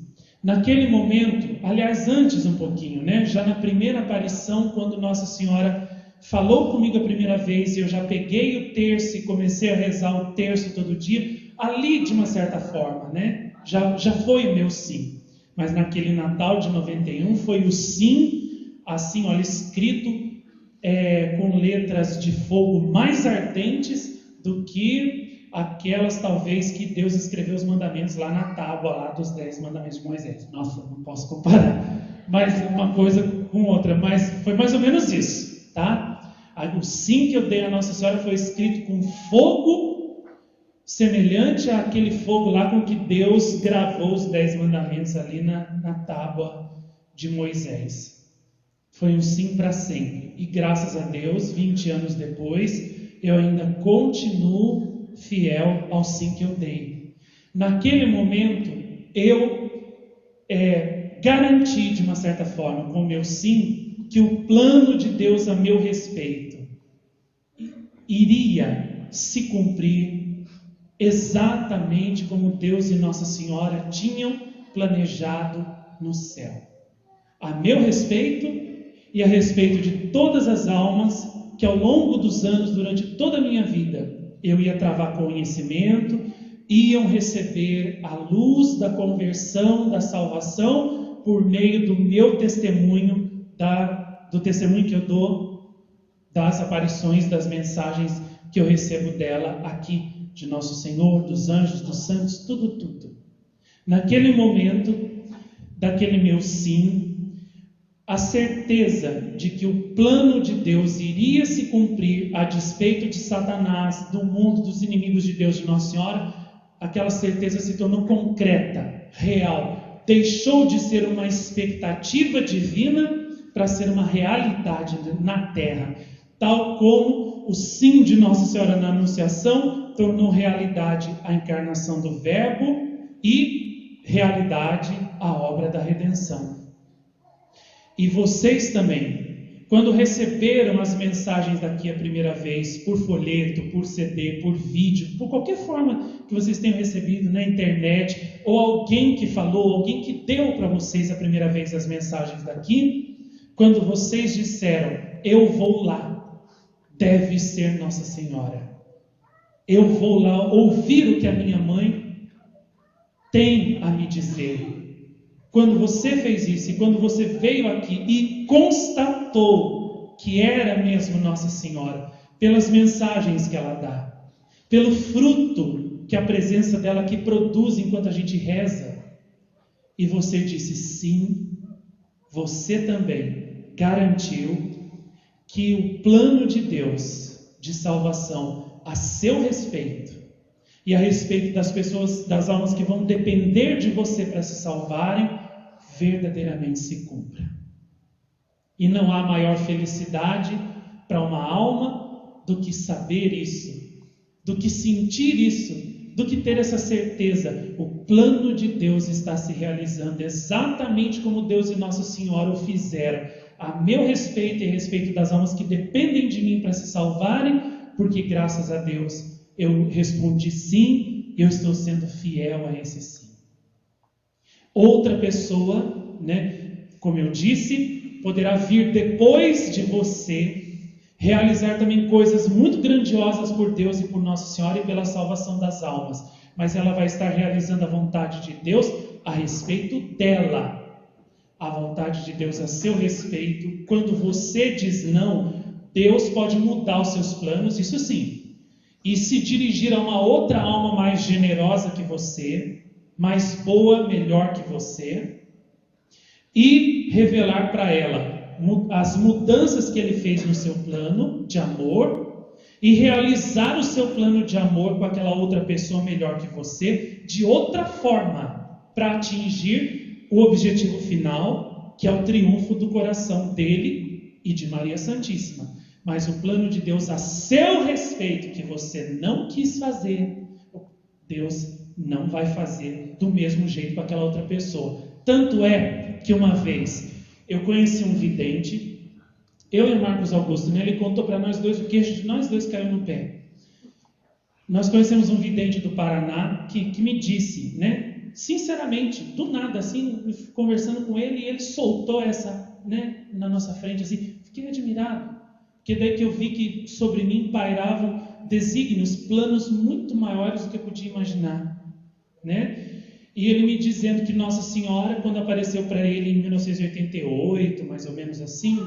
Naquele momento, aliás, antes um pouquinho, né? Já na primeira aparição, quando Nossa Senhora falou comigo a primeira vez, e eu já peguei o terço e comecei a rezar o terço todo dia, ali de uma certa forma, né? Já foi o meu sim. Mas naquele Natal de 91 foi o sim, assim, olha, escrito com letras de fogo mais ardentes do que aquelas talvez que Deus escreveu os mandamentos lá na tábua lá dos 10 mandamentos de Moisés. Nossa, não posso comparar, mas uma coisa com outra, mas foi mais ou menos isso, tá? O sim que eu dei à Nossa Senhora foi escrito com fogo semelhante àquele fogo lá com que Deus gravou os 10 mandamentos ali na tábua de Moisés. Foi um sim para sempre, e graças a Deus, 20 anos depois, eu ainda continuo fiel ao sim que eu dei. Naquele momento, eu garantir, de uma certa forma, com o meu sim, que o plano de Deus a meu respeito iria se cumprir exatamente como Deus e Nossa Senhora tinham planejado no céu. A meu respeito e a respeito de todas as almas que ao longo dos anos, durante toda a minha vida, eu ia travar conhecimento, iam receber a luz da conversão, da salvação, por meio do meu testemunho, do testemunho que eu dou, das aparições, das mensagens que eu recebo dela aqui, de Nosso Senhor, dos anjos, dos santos, tudo. Naquele momento, daquele meu sim, a certeza de que o plano de Deus iria se cumprir a despeito de Satanás, do mundo, dos inimigos de Deus, de Nossa Senhora, aquela certeza se tornou concreta, real, deixou de ser uma expectativa divina para ser uma realidade na terra, tal como o sim de Nossa Senhora na Anunciação tornou realidade a encarnação do Verbo e realidade a obra da redenção. E vocês também, quando receberam as mensagens daqui a primeira vez, por folheto, por CD, por vídeo, por qualquer forma que vocês tenham recebido na internet, ou alguém que falou, alguém que deu para vocês a primeira vez as mensagens daqui, quando vocês disseram, eu vou lá, deve ser Nossa Senhora. Eu vou lá ouvir o que a minha mãe tem a me dizer. Quando você fez isso, e quando você veio aqui e constatou que era mesmo Nossa Senhora, pelas mensagens que ela dá, pelo fruto que a presença dela aqui produz enquanto a gente reza, e você disse sim, você também garantiu que o plano de Deus de salvação a seu respeito e a respeito das pessoas, das almas que vão depender de você para se salvarem, verdadeiramente se cumpra. E não há maior felicidade para uma alma do que saber isso, do que sentir isso, do que ter essa certeza. O plano de Deus está se realizando exatamente como Deus e Nossa Senhora o fizeram, a meu respeito e a respeito das almas que dependem de mim para se salvarem, porque graças a Deus eu respondi sim, eu estou sendo fiel a esse sim. Outra pessoa, como eu disse, poderá vir depois de você realizar também coisas muito grandiosas por Deus e por Nossa Senhora e pela salvação das almas, mas ela vai estar realizando a vontade de Deus a respeito dela. A vontade de Deus a seu respeito, quando você diz não, Deus pode mudar os seus planos, isso sim, e se dirigir a uma outra alma mais generosa que você, mais boa, melhor que você, e revelar para ela as mudanças que Ele fez no seu plano de amor, e realizar o seu plano de amor com aquela outra pessoa melhor que você, de outra forma, para atingir o objetivo final, que é o triunfo do coração dele e de Maria Santíssima. Mas o plano de Deus a seu respeito, que você não quis fazer, Deus não vai fazer do mesmo jeito com aquela outra pessoa. Tanto é que uma vez eu conheci um vidente, eu e Marcos Augusto, ele contou para nós dois, o queixo de nós dois caiu no pé. Nós conhecemos um vidente do Paraná que me disse, sinceramente, do nada, assim, conversando com ele, e ele soltou essa, na nossa frente, assim, fiquei admirado, porque daí que eu vi que sobre mim pairavam desígnios, planos muito maiores do que eu podia imaginar, E ele me dizendo que Nossa Senhora, quando apareceu para ele em 1988, mais ou menos assim,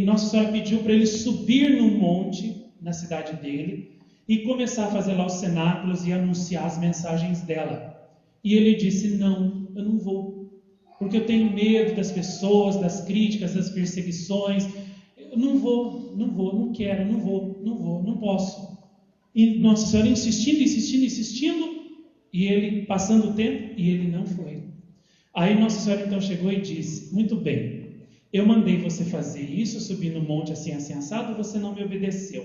Nossa Senhora pediu para ele subir num monte, na cidade dele, e começar a fazer lá os cenáculos e anunciar as mensagens dela. E ele disse, não, eu não vou, porque eu tenho medo das pessoas, das críticas, das perseguições, eu não vou, não quero, não vou, não posso. E Nossa Senhora insistindo, e ele passando o tempo, e ele não foi. Aí Nossa Senhora então chegou e disse, muito bem, eu mandei você fazer isso, subir no monte assim, assado, você não me obedeceu.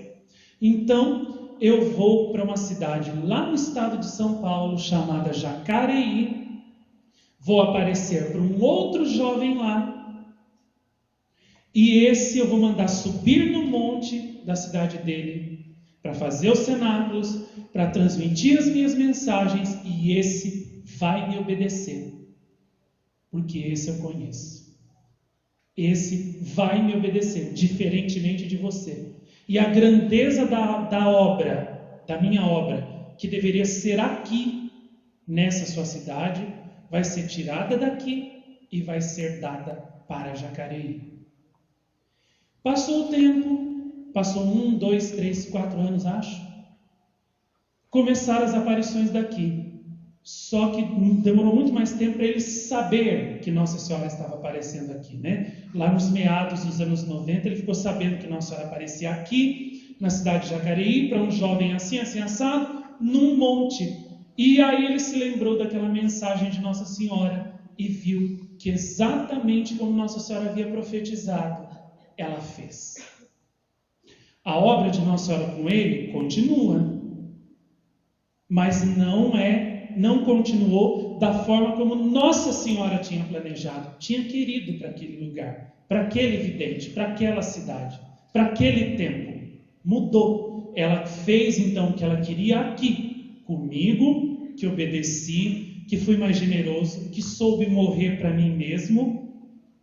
Então, eu vou para uma cidade lá no estado de São Paulo, chamada Jacareí, vou aparecer para um outro jovem lá, e esse eu vou mandar subir no monte da cidade dele, para fazer os cenáculos, para transmitir as minhas mensagens, e esse vai me obedecer, porque esse eu conheço. Esse vai me obedecer, diferentemente de você. E a grandeza da obra, da minha obra, que deveria ser aqui, nessa sua cidade, vai ser tirada daqui e vai ser dada para Jacareí. Passou o tempo, passou 1, 2, 3, 4 anos, acho. Começaram as aparições daqui. Só que demorou muito mais tempo para ele saber que Nossa Senhora estava aparecendo aqui, né? Lá nos meados dos anos 90, ele ficou sabendo que Nossa Senhora aparecia aqui, na cidade de Jacareí, para um jovem assim, assim, assado, num monte. E aí ele se lembrou daquela mensagem de Nossa Senhora e viu que exatamente como Nossa Senhora havia profetizado, ela fez. A obra de Nossa Senhora com ele continua, mas não continuou da forma como Nossa Senhora tinha planejado, tinha querido para aquele lugar, para aquele vidente, para aquela cidade, para aquele tempo. Mudou. Ela fez então o que ela queria aqui, comigo, que obedeci, que fui mais generoso, que soube morrer para mim mesmo,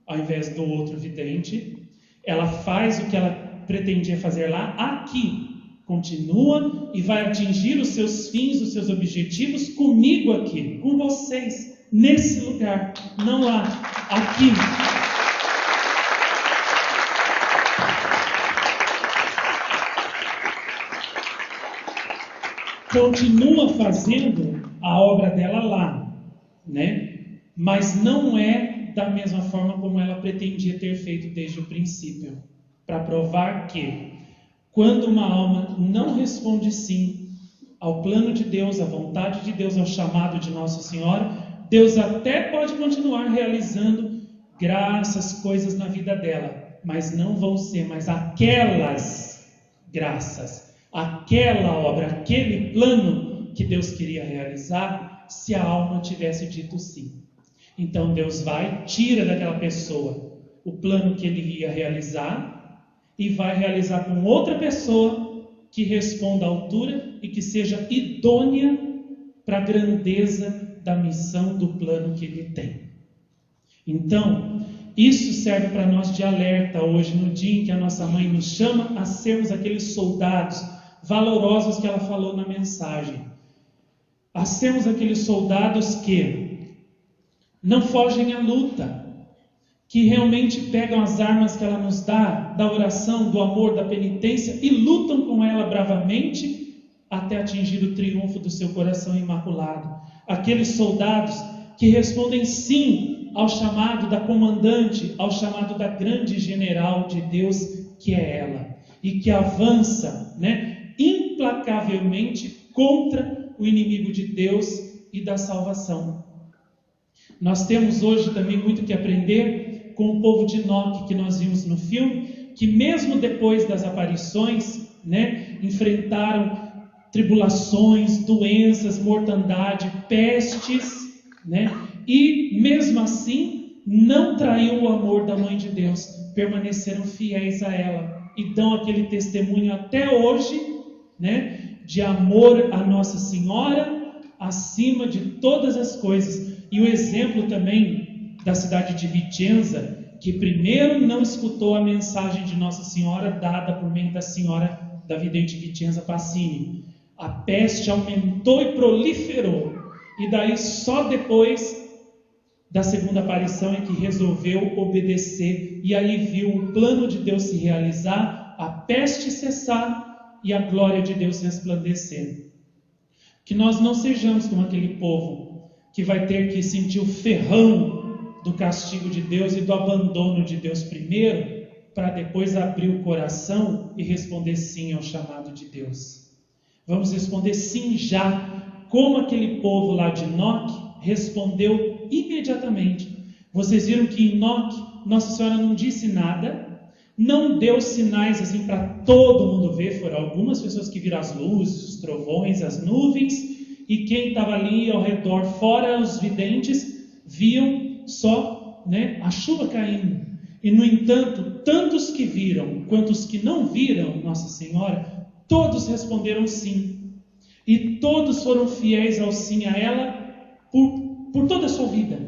ao invés do outro vidente. Ela faz o que ela pretendia fazer lá, aqui. Continua e vai atingir os seus fins, os seus objetivos comigo aqui, com vocês, nesse lugar, não lá, aqui. Continua fazendo a obra dela lá, né? Mas não é da mesma forma como ela pretendia ter feito desde o princípio, para provar que quando uma alma não responde sim ao plano de Deus, à vontade de Deus, ao chamado de Nossa Senhora, Deus até pode continuar realizando graças, coisas na vida dela, mas não vão ser mais aquelas graças, aquela obra, aquele plano que Deus queria realizar, se a alma tivesse dito sim. Então Deus vai, tira daquela pessoa o plano que ele ia realizar, e vai realizar com outra pessoa que responda à altura e que seja idônea para a grandeza da missão, do plano que ele tem. Então, isso serve para nós de alerta hoje, no dia em que a nossa mãe nos chama a sermos aqueles soldados valorosos que ela falou na mensagem. A sermos aqueles soldados que não fogem à luta, que realmente pegam as armas que ela nos dá, da oração, do amor, da penitência, e lutam com ela bravamente até atingir o triunfo do seu coração imaculado. Aqueles soldados que respondem sim ao chamado da comandante, ao chamado da grande general de Deus, que é ela, e que avança, implacavelmente contra o inimigo de Deus e da salvação. Nós temos hoje também muito que aprender com o povo de Enoque, que nós vimos no filme, que mesmo depois das aparições, enfrentaram tribulações, doenças, mortandade, pestes, e mesmo assim não traiu o amor da Mãe de Deus, permaneceram fiéis a ela e dão aquele testemunho até hoje, de amor a Nossa Senhora acima de todas as coisas. E o exemplo também da cidade de Vicenza, que primeiro não escutou a mensagem de Nossa Senhora dada por meio da senhora da vidente Vicenza Passini. A peste aumentou e proliferou, e daí só depois da segunda aparição é que resolveu obedecer, e aí viu o plano de Deus se realizar, a peste cessar e a glória de Deus resplandecer. Que nós não sejamos como aquele povo que vai ter que sentir o ferrão do castigo de Deus e do abandono de Deus primeiro, para depois abrir o coração e responder sim ao chamado de Deus. Vamos responder sim já, como aquele povo lá de Enoque respondeu imediatamente. Vocês viram que em Enoque, Nossa Senhora não disse nada, não deu sinais assim para todo mundo ver. Foram algumas pessoas que viram as luzes, os trovões, as nuvens, e quem estava ali ao redor, fora os videntes, viam só, a chuva caindo. E, no entanto, tantos que viram quanto os que não viram Nossa Senhora, todos responderam sim. E todos foram fiéis ao sim a ela por toda a sua vida.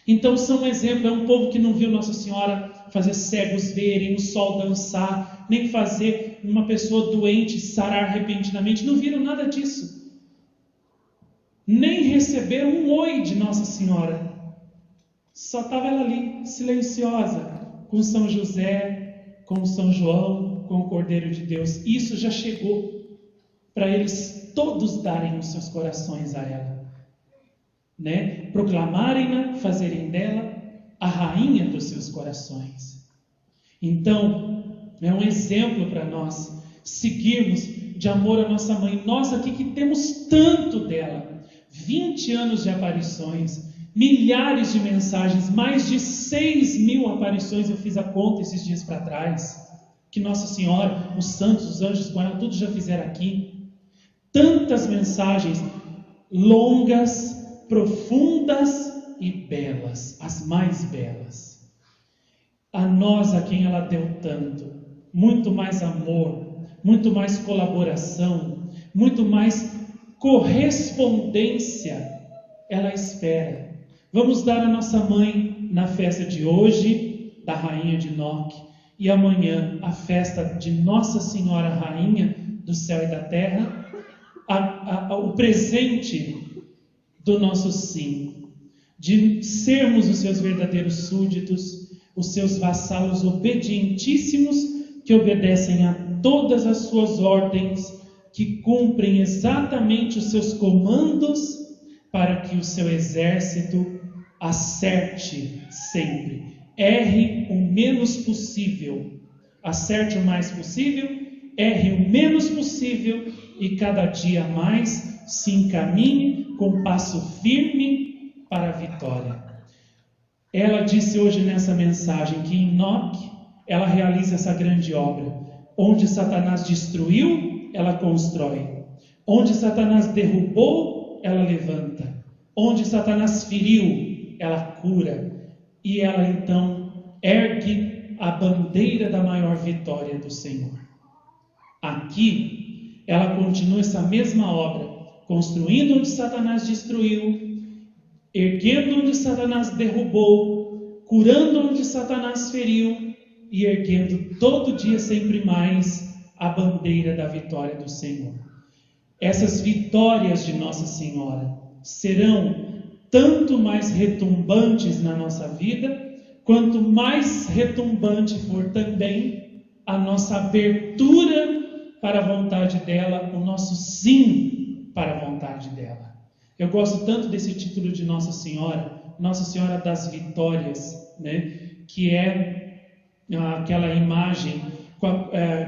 Então são um exemplo, é um povo que não viu Nossa Senhora fazer cegos verem, o sol dançar, nem fazer uma pessoa doente sarar repentinamente, não viram nada disso. Nem receberam um oi de Nossa Senhora. Só estava ela ali, silenciosa, com São José, com São João, com o Cordeiro de Deus. Isso já chegou para eles todos darem os seus corações a ela. Proclamarem-na, fazerem dela a rainha dos seus corações. Então, é um exemplo para nós seguirmos de amor à nossa mãe. Nós aqui que temos tanto dela, 20 anos de aparições, milhares de mensagens, mais de 6.000 aparições, eu fiz a conta esses dias para trás, que Nossa Senhora, os santos, os anjos com ela, todos já fizeram aqui. Tantas mensagens longas, profundas e belas, as mais belas. A nós, a quem ela deu tanto, muito mais amor, muito mais colaboração, muito mais correspondência, ela espera. Vamos dar a nossa mãe na festa de hoje, da Rainha de Enoque, e amanhã a festa de Nossa Senhora Rainha do céu e da terra, o presente do nosso sim, de sermos os seus verdadeiros súditos, os seus vassalos obedientíssimos, que obedecem a todas as suas ordens, que cumprem exatamente os seus comandos, para que o seu exército acerte sempre, erre o menos possível, acerte o mais possível, erre o menos possível e cada dia mais se encaminhe com passo firme para a vitória. Ela disse hoje nessa mensagem que em Enoque ela realiza essa grande obra. Onde Satanás destruiu, ela constrói. Onde Satanás derrubou, ela levanta. Onde Satanás feriu, ela cura. E ela então ergue a bandeira da maior vitória do Senhor. Aqui, ela continua essa mesma obra, construindo onde Satanás destruiu, erguendo onde Satanás derrubou, curando onde Satanás feriu e erguendo todo dia sempre mais a bandeira da vitória do Senhor. Essas vitórias de Nossa Senhora serão tanto mais retumbantes na nossa vida, quanto mais retumbante for também a nossa abertura para a vontade dela, o nosso sim para a vontade dela. Eu gosto tanto desse título de Nossa Senhora das Vitórias, que é aquela imagem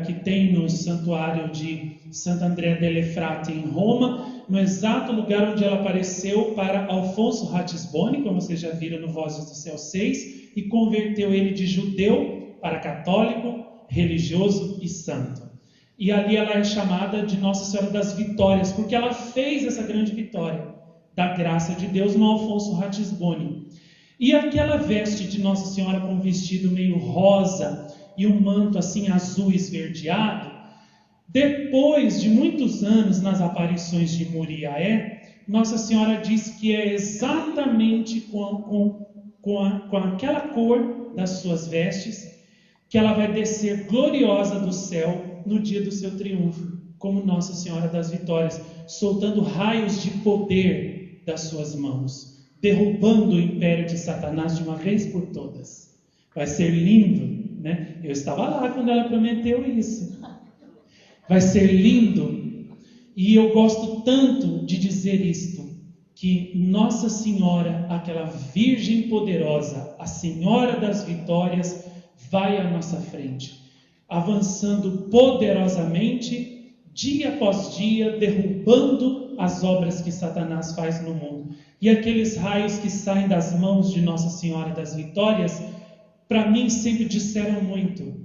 que tem no santuário de Sant'Andrea delle Frate em Roma, no exato lugar onde ela apareceu para Alfonso Ratisbonne, como vocês já viram no Vozes do Céu 6, e converteu ele de judeu para católico, religioso e santo. E ali ela é chamada de Nossa Senhora das Vitórias, porque ela fez essa grande vitória da graça de Deus no Alfonso Ratisbonne. E aquela veste de Nossa Senhora com um vestido meio rosa e um manto assim azul esverdeado, depois de muitos anos nas aparições de Muriaé, Nossa Senhora diz que é exatamente com aquela cor das suas vestes que ela vai descer gloriosa do céu no dia do seu triunfo, como Nossa Senhora das Vitórias, soltando raios de poder das suas mãos, derrubando o império de Satanás de uma vez por todas. Vai ser lindo, né? Eu estava lá quando ela prometeu isso. Vai ser lindo. E eu gosto tanto de dizer isto, que Nossa Senhora, aquela Virgem poderosa, a Senhora das Vitórias, vai à nossa frente, avançando poderosamente, dia após dia, derrubando as obras que Satanás faz no mundo. E aqueles raios que saem das mãos de Nossa Senhora das Vitórias, para mim sempre disseram muito,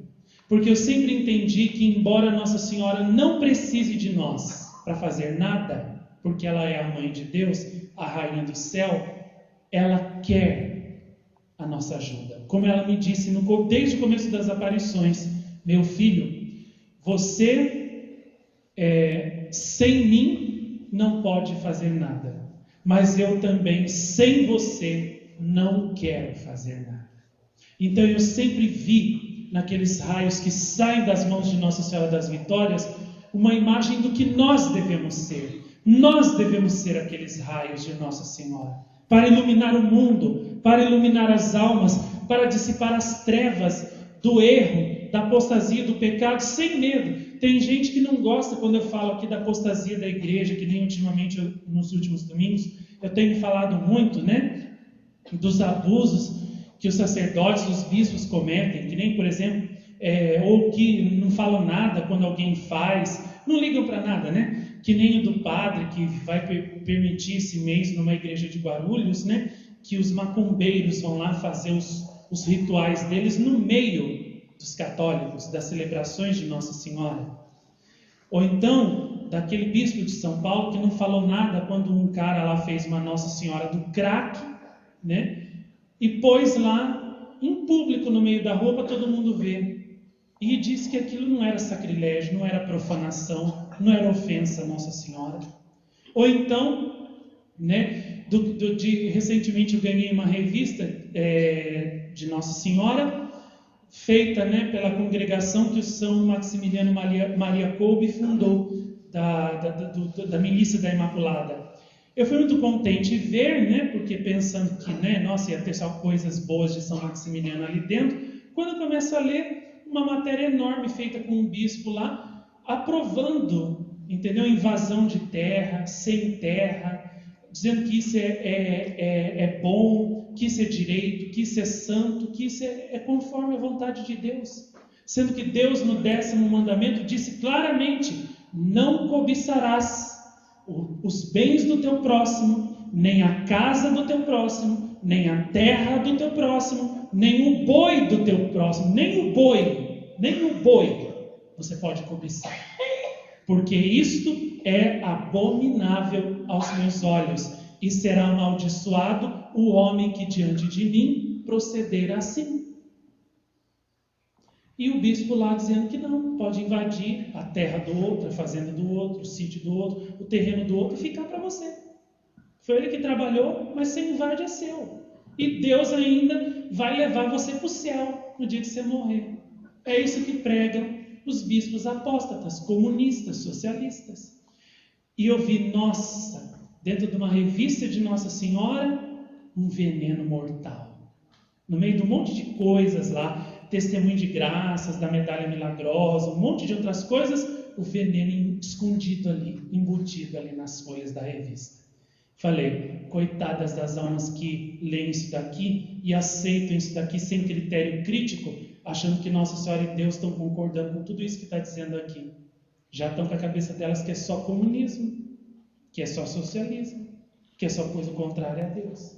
porque eu sempre entendi que, embora Nossa Senhora não precise de nós para fazer nada, porque ela é a Mãe de Deus, a Rainha do Céu, ela quer a nossa ajuda. Como ela me disse desde o começo das aparições: meu filho, você sem mim não pode fazer nada, mas eu também sem você não quero fazer nada. Então eu sempre vi naqueles raios que saem das mãos de Nossa Senhora das Vitórias uma imagem do que nós devemos ser. Nós devemos ser aqueles raios de Nossa Senhora, para iluminar o mundo, para iluminar as almas, para dissipar as trevas do erro, da apostasia, do pecado, sem medo. Tem gente que não gosta quando eu falo aqui da apostasia da igreja, que nem ultimamente, nos últimos domingos, eu tenho falado muito, né? Dos abusos que os sacerdotes, os bispos cometem, que nem, por exemplo, ou que não falam nada quando alguém faz, não ligam para nada, né? Que nem o do padre que vai permitir esse mês numa igreja de Guarulhos, né? Que os macumbeiros vão lá fazer os rituais deles no meio dos católicos, das celebrações de Nossa Senhora. Ou então, daquele bispo de São Paulo que não falou nada quando um cara lá fez uma Nossa Senhora do crack, né? E pôs lá em público no meio da rua para todo mundo ver. E disse que aquilo não era sacrilégio, não era profanação, não era ofensa a Nossa Senhora. Ou então, né, recentemente eu ganhei uma revista de Nossa Senhora, feita, né, pela congregação que o São Maximiliano Maria Kolbe fundou, da Milícia da Imaculada. Eu fui muito contente em ver, né, porque pensando que, né, nossa, ia ter só coisas boas de São Maximiliano ali dentro, quando eu começo a ler uma matéria enorme feita com um bispo lá, aprovando, entendeu, invasão de terra, sem terra, dizendo que isso é bom, que isso é direito, que isso é santo, que isso é conforme a vontade de Deus. Sendo que Deus, no 10º mandamento, disse claramente: não cobiçarás os bens do teu próximo, nem a casa do teu próximo, nem a terra do teu próximo, nem o boi do teu próximo, nem o boi você pode cobiçar, porque isto é abominável aos meus olhos, e será amaldiçoado o homem que diante de mim proceder assim. E o bispo lá dizendo que não, pode invadir a terra do outro, a fazenda do outro, o sítio do outro, o terreno do outro e ficar para você. Foi ele que trabalhou, mas você invade é seu. E Deus ainda vai levar você para o céu no dia que você morrer. É isso que pregam os bispos apóstatas, comunistas, socialistas. E eu vi, nossa, dentro de uma revista de Nossa Senhora, um veneno mortal. No meio de um monte de coisas lá, testemunho de graças, da medalha milagrosa, um monte de outras coisas, o veneno escondido ali, embutido ali nas folhas da revista. Falei, coitadas das almas que leem isso daqui e aceitam isso daqui sem critério crítico, achando que Nossa Senhora e Deus estão concordando com tudo isso que está dizendo aqui. Já estão com a cabeça delas que é só comunismo, que é só socialismo, que é só coisa contrária a Deus.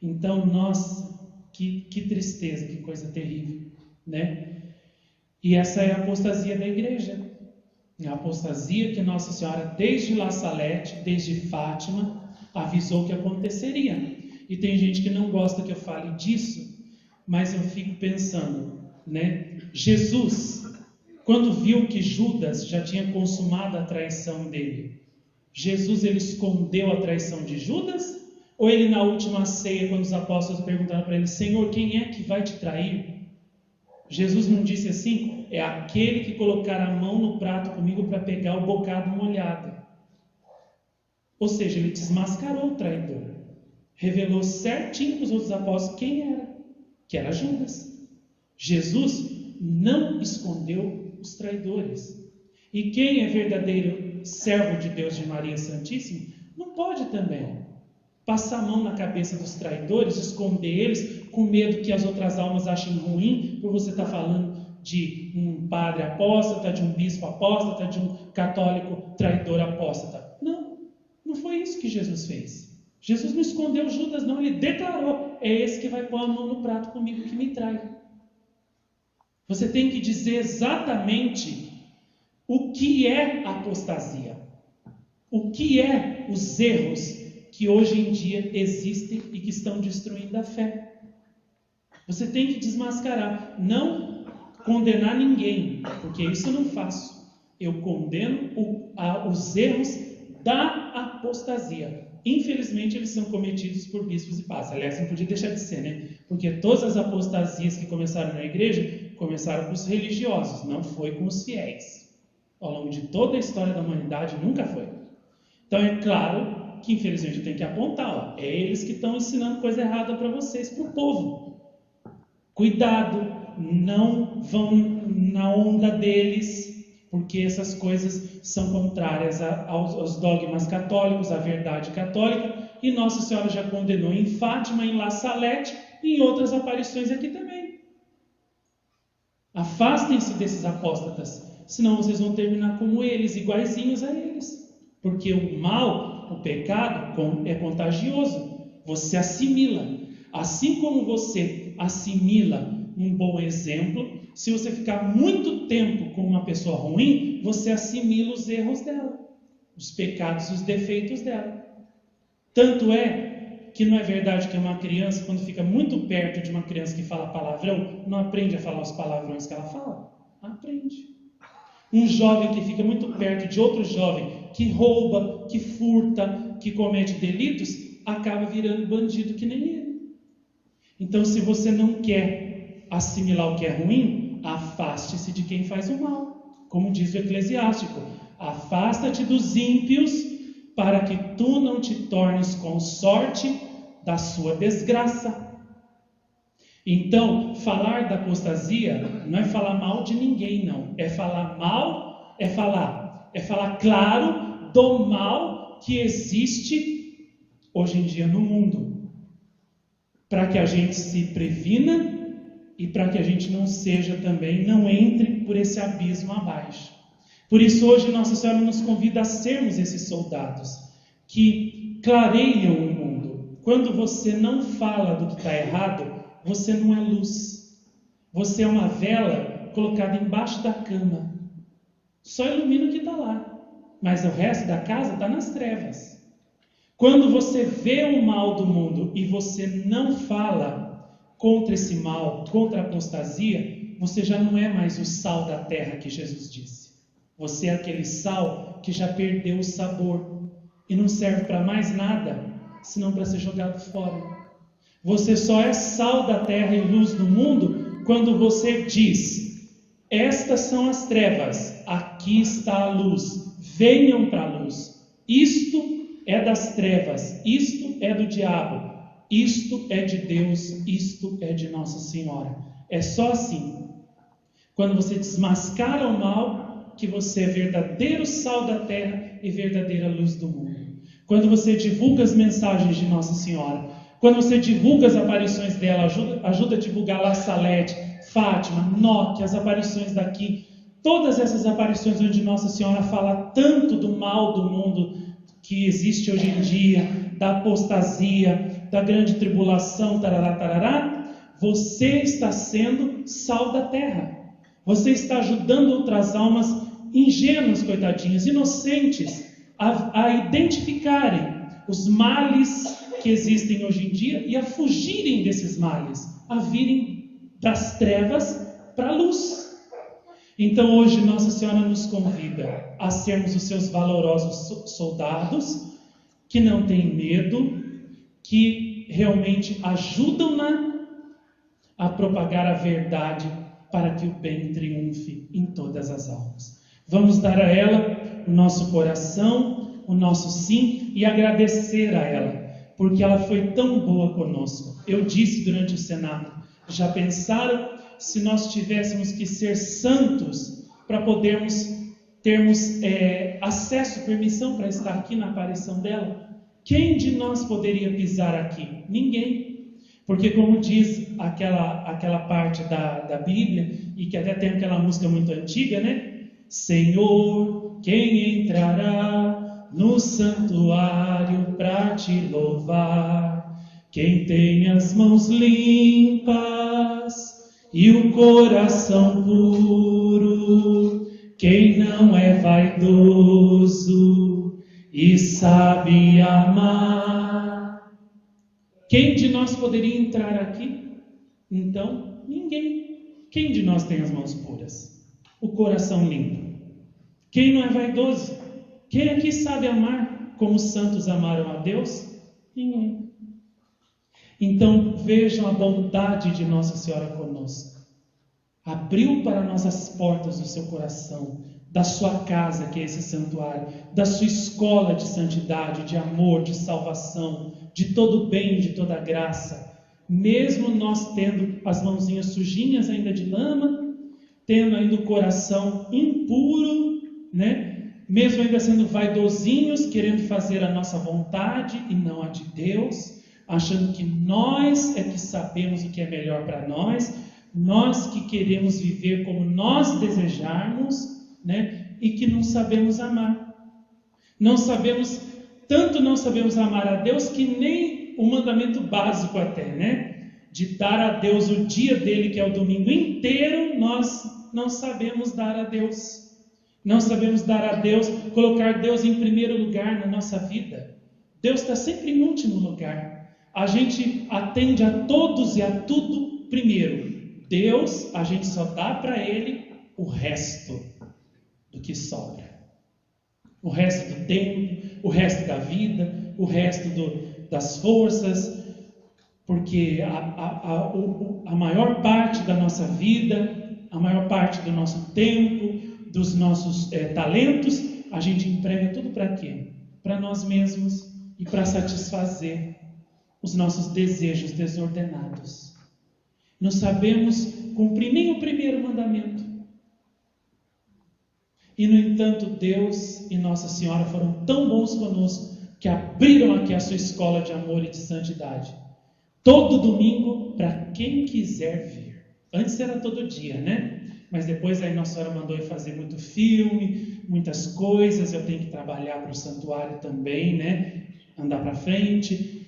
Então, nossa, que tristeza, que coisa terrível, né? E essa é a apostasia da igreja. A apostasia que Nossa Senhora, desde La Salete, desde Fátima, avisou que aconteceria. E tem gente que não gosta que eu fale disso, mas eu fico pensando, né? Jesus, quando viu que Judas já tinha consumado a traição dele, Jesus, ele escondeu a traição de Judas? Ou ele, na última ceia, quando os apóstolos perguntaram para ele: Senhor, quem é que vai te trair? Jesus não disse assim: é aquele que colocar a mão no prato comigo para pegar o bocado molhado. Ou seja, ele desmascarou o traidor. Revelou certinho para os outros apóstolos quem era, que era Judas. Jesus não escondeu os traidores. E quem é verdadeiro servo de Deus, de Maria Santíssima, não pode também passar a mão na cabeça dos traidores, esconder eles, com medo que as outras almas achem ruim, por você estar falando de um padre apóstata, de um bispo apóstata, de um católico traidor apóstata. Não, não foi isso que Jesus fez. Jesus não escondeu Judas, não, ele declarou: é esse que vai pôr a mão no prato comigo que me trai. Você tem que dizer exatamente o que é apostasia, o que é os erros que hoje em dia existem e que estão destruindo a fé. Você tem que desmascarar, não condenar ninguém, porque isso eu não faço. Eu condeno os erros da apostasia. Infelizmente, eles são cometidos por bispos e padres. Aliás, não podia deixar de ser, né? Porque todas as apostasias que começaram na igreja, começaram com os religiosos, não foi com os fiéis. Ao longo de toda a história da humanidade, nunca foi. Então, é claro que, infelizmente, eu tenho que apontar. É eles que estão ensinando coisa errada para vocês, para o povo. Cuidado, não vão na onda deles, porque essas coisas são contrárias aos dogmas católicos, à verdade católica, e Nossa Senhora já condenou em Fátima, em La Salete e em outras aparições aqui também. Afastem-se desses apóstatas, senão vocês vão terminar como eles, iguaizinhos a eles. Porque o mal, o pecado, é contagioso, você assimila. Assim como você assimila um bom exemplo, se você ficar muito tempo com uma pessoa ruim, você assimila os erros dela, os pecados e os defeitos dela. Tanto é que não é verdade que uma criança, quando fica muito perto de uma criança que fala palavrão, não aprende a falar os palavrões que ela fala? Aprende. Um jovem que fica muito perto de outro jovem que rouba, que furta, que comete delitos, acaba virando bandido que nem ele. Então, se você não quer assimilar o que é ruim, afaste-se de quem faz o mal. Como diz o Eclesiástico, afasta-te dos ímpios, para que tu não te tornes consorte da sua desgraça. Então, falar da apostasia não é falar mal de ninguém, não. É falar mal, é falar claro do mal que existe hoje em dia no mundo, para que a gente se previna e para que a gente não seja também, não entre por esse abismo abaixo. Por isso hoje Nossa Senhora nos convida a sermos esses soldados que clareiam o mundo. Quando você não fala do que está errado, você não é luz. Você é uma vela colocada embaixo da cama. Só ilumina o que está lá, mas o resto da casa está nas trevas. Quando você vê o mal do mundo e você não fala contra esse mal, contra a apostasia, você já não é mais o sal da terra que Jesus disse. Você é aquele sal que já perdeu o sabor e não serve para mais nada, senão para ser jogado fora. Você só é sal da terra e luz do mundo quando você diz: estas são as trevas, aqui está a luz, venham para a luz. Isto é das trevas, isto é do diabo, isto é de Deus, isto é de Nossa Senhora. É só assim, quando você desmascara o mal, que você é verdadeiro sal da terra e verdadeira luz do mundo. Quando você divulga as mensagens de Nossa Senhora, quando você divulga as aparições dela, ajuda a divulgar La Salete, Fátima, Noque, as aparições daqui, todas essas aparições onde Nossa Senhora fala tanto do mal do mundo que existe hoje em dia, da apostasia, da grande tribulação, tarará, tarará, você está sendo sal da terra. Você está ajudando outras almas ingênuas, coitadinhas, inocentes, a identificarem os males que existem hoje em dia e a fugirem desses males, a virem das trevas para a luz. Então hoje Nossa Senhora nos convida a sermos os seus valorosos soldados, que não têm medo, que realmente ajudam-na a propagar a verdade para que o bem triunfe em todas as almas. Vamos dar a ela o nosso coração, o nosso sim e agradecer a ela, porque ela foi tão boa conosco. Eu disse durante o Senado, já pensaram se nós tivéssemos que ser santos para termos acesso, permissão para estar aqui na aparição dela? Quem de nós poderia pisar aqui? Ninguém. Porque como diz aquela parte da Bíblia, e que até tem aquela música muito antiga, né? Senhor, quem entrará no santuário para te louvar? Quem tem as mãos limpas e o coração puro, quem não é vaidoso e sabe amar, Quem de nós poderia entrar aqui? Então, ninguém. Quem de nós tem as mãos puras? O coração limpo? Quem não é vaidoso? Quem aqui sabe amar como os santos amaram a Deus? Ninguém. Então, vejam a bondade de Nossa Senhora conosco. Abriu para nós as portas do seu coração, da sua casa, que é esse santuário, da sua escola de santidade, de amor, de salvação, de todo bem, de toda graça. Mesmo nós tendo as mãozinhas sujinhas ainda de lama, tendo ainda o coração impuro, né? Mesmo ainda sendo vaidosinhos, querendo fazer a nossa vontade e não a de Deus, achando que nós é que sabemos o que é melhor para nós que queremos viver como nós desejarmos, né? E que não sabemos amar. Não sabemos amar a Deus que nem o mandamento básico até, né? De dar a Deus o dia dele, que é o domingo inteiro, nós não sabemos dar a Deus. Não sabemos dar a Deus, colocar Deus em primeiro lugar na nossa vida. Deus está sempre em último lugar. A gente atende a todos e a tudo primeiro. Deus, a gente só dá para Ele o resto do que sobra. O resto do tempo, o resto da vida, o resto das forças, porque a maior parte da nossa vida, a maior parte do nosso tempo, dos nossos talentos, a gente emprega tudo para quê? Para nós mesmos e para satisfazer os nossos desejos desordenados. Não sabemos cumprir nem o primeiro mandamento. E, no entanto, Deus e Nossa Senhora foram tão bons conosco que abriram aqui a sua escola de amor e de santidade. Todo domingo, para quem quiser vir. Antes era todo dia, né? Mas depois aí Nossa Senhora mandou eu fazer muito filme, muitas coisas. Eu tenho que trabalhar para o santuário também, né? Andar para frente.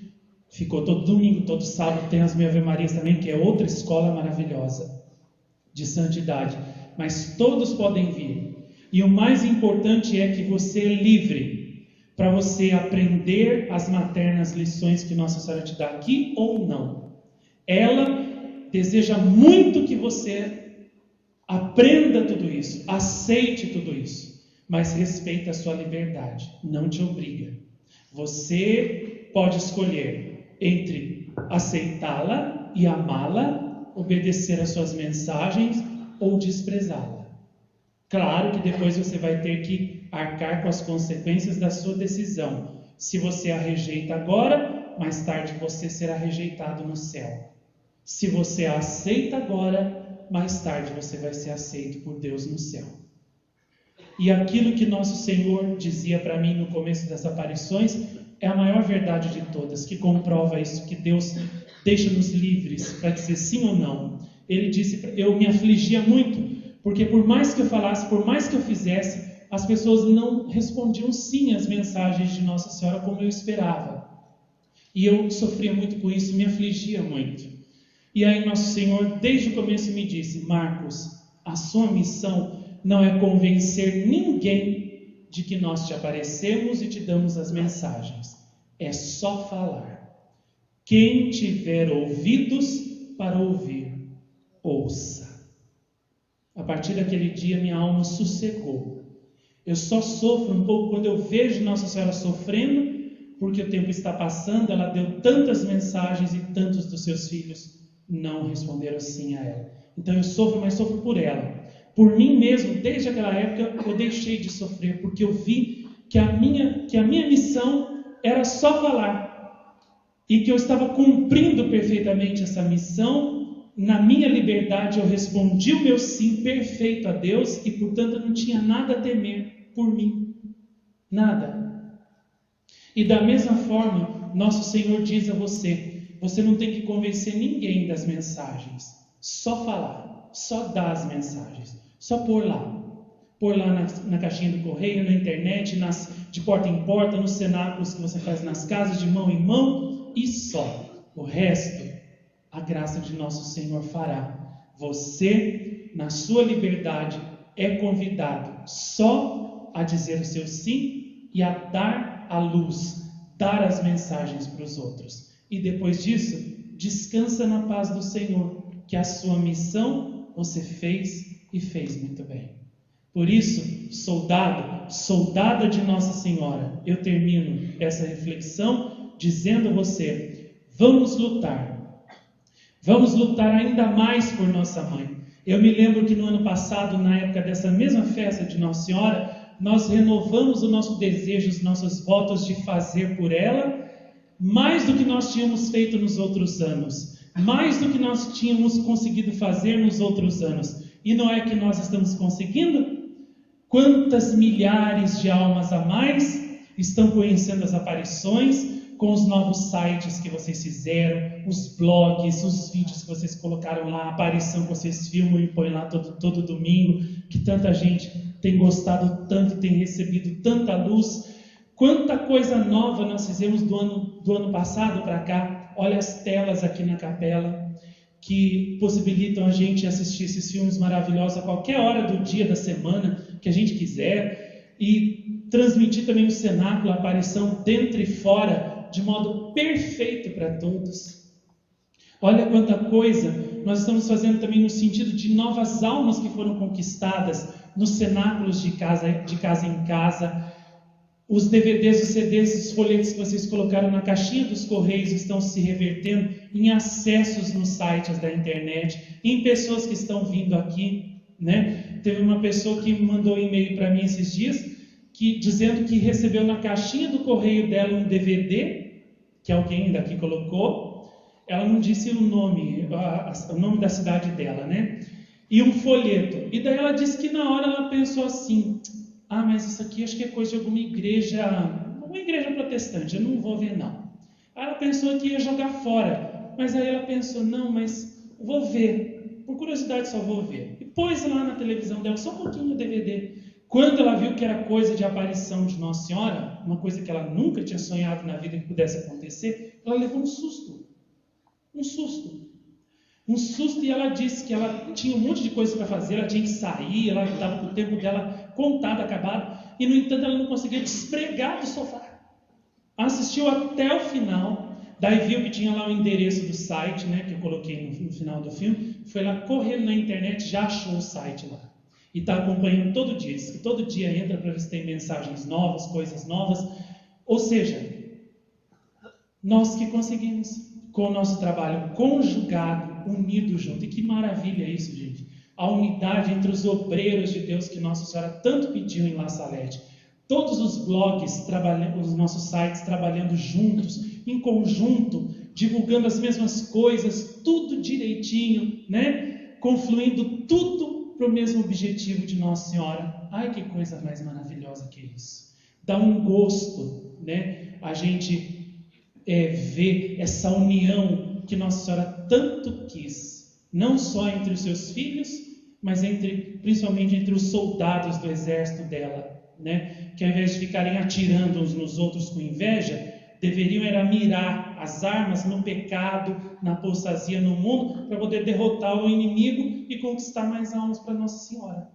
Ficou todo domingo, todo sábado. Tem as Ave Marias também, que é outra escola maravilhosa de santidade. Mas todos podem vir. E o mais importante é que você é livre para você aprender as maternas lições que Nossa Senhora te dá aqui ou não. Ela deseja muito que você aprenda tudo isso, aceite tudo isso, mas respeite a sua liberdade, não te obriga. Você pode escolher entre aceitá-la e amá-la, obedecer às suas mensagens ou desprezá-la. Claro que depois você vai ter que arcar com as consequências da sua decisão. Se você a rejeita agora, mais tarde você será rejeitado no céu. Se você a aceita agora, mais tarde você vai ser aceito por Deus no céu. E aquilo que nosso Senhor dizia para mim no começo das aparições é a maior verdade de todas, que comprova isso, que Deus deixa-nos livres para dizer sim ou não. Ele disse, eu me afligia muito, porque por mais que eu falasse, por mais que eu fizesse, as pessoas não respondiam sim às mensagens de Nossa Senhora como eu esperava. E eu sofria muito com isso, me afligia muito. E aí Nosso Senhor, desde o começo, me disse, Marcos, a sua missão não é convencer ninguém de que nós te aparecemos e te damos as mensagens. É só falar. Quem tiver ouvidos para ouvir, ouça. A partir daquele dia, minha alma sossegou. Eu só sofro um pouco quando eu vejo Nossa Senhora sofrendo, porque o tempo está passando, ela deu tantas mensagens e tantos dos seus filhos não responderam sim a ela. Então eu sofro, mas sofro por ela. Por mim mesmo, desde aquela época, eu deixei de sofrer, porque eu vi que a minha missão era só falar. E que eu estava cumprindo perfeitamente essa missão. Na minha liberdade eu respondi o meu sim perfeito a Deus e, portanto, eu não tinha nada a temer por mim. Nada. E da mesma forma, Nosso Senhor diz a você, você não tem que convencer ninguém das mensagens. Só falar, só dar as mensagens, só pôr lá. Pôr lá na caixinha do correio, na internet, de porta em porta, nos cenáculos que você faz nas casas, de mão em mão, e só. O resto, a graça de Nosso Senhor fará. Você, na sua liberdade, é convidado só a dizer o seu sim e a dar a luz, dar as mensagens para os outros. e depois disso, descansa na paz do Senhor, que a sua missão você fez e fez muito bem. Por isso, soldado, soldada de Nossa Senhora, eu termino essa reflexão dizendo a você: vamos lutar ainda mais por nossa mãe. Eu me lembro que no ano passado, na época dessa mesma festa de Nossa Senhora, nós renovamos o nosso desejo, os nossos votos de fazer por ela mais do que nós tínhamos feito nos outros anos, mais do que nós tínhamos conseguido fazer nos outros anos. E não é que nós estamos conseguindo? Quantas milhares de almas a mais estão conhecendo as aparições com os novos sites que vocês fizeram, os blogs, os vídeos que vocês colocaram lá, a aparição que vocês filmam e põem lá todo domingo, que tanta gente tem gostado tanto, tem recebido tanta luz. Quanta coisa nova nós fizemos do ano passado para cá. Olha as telas aqui na capela, que possibilitam a gente assistir esses filmes maravilhosos a qualquer hora do dia, da semana, que a gente quiser, e transmitir também o cenáculo, a aparição dentro e fora, de modo perfeito para todos. Olha quanta coisa nós estamos fazendo também no sentido de novas almas que foram conquistadas nos cenáculos de casa em casa. Os DVDs, os CDs, os folhetos que vocês colocaram na caixinha dos correios estão se revertendo em acessos nos sites da internet, em pessoas que estão vindo aqui, né? Teve uma pessoa que me mandou um e-mail para mim esses dias, dizendo que recebeu na caixinha do correio dela um DVD, que alguém daqui colocou. Ela não disse o nome da cidade dela, né? E um folheto. E daí ela disse que na hora ela pensou assim: mas isso aqui acho que é coisa de alguma igreja protestante, eu não vou ver não. Aí ela pensou que ia jogar fora, mas aí ela pensou: não, mas vou ver, por curiosidade só vou ver. E pôs lá na televisão dela só um pouquinho do DVD. Quando ela viu que era coisa de aparição de Nossa Senhora, uma coisa que ela nunca tinha sonhado na vida que pudesse acontecer, ela levou um susto, e ela disse que ela tinha um monte de coisa para fazer, ela tinha que sair, ela estava com o tempo dela contado, acabado, e no entanto ela não conseguia despregar do sofá. Assistiu até o final, daí viu que tinha lá o endereço do site, né, que eu coloquei no final do filme, foi lá correndo na internet, já achou o site lá. E está acompanhando todo dia, diz que todo dia entra para ver se tem mensagens novas, coisas novas. Ou seja, nós que conseguimos, com o nosso trabalho conjugado, unido junto. E que maravilha isso, gente. A unidade entre os obreiros de Deus que Nossa Senhora tanto pediu em La Salete. Todos os blogs, os nossos sites trabalhando juntos, em conjunto, divulgando as mesmas coisas, tudo direitinho, né? Confluindo tudo para o mesmo objetivo de Nossa Senhora. Ai, que coisa mais maravilhosa que é isso. Dá um gosto, né? A gente ver essa união que Nossa Senhora tanto quis, não só entre os seus filhos, mas principalmente entre os soldados do exército dela, né? Que ao invés de ficarem atirando uns nos outros com inveja, deveriam era mirar as armas no pecado, na apostasia no mundo, para poder derrotar o inimigo e conquistar mais almas para Nossa Senhora.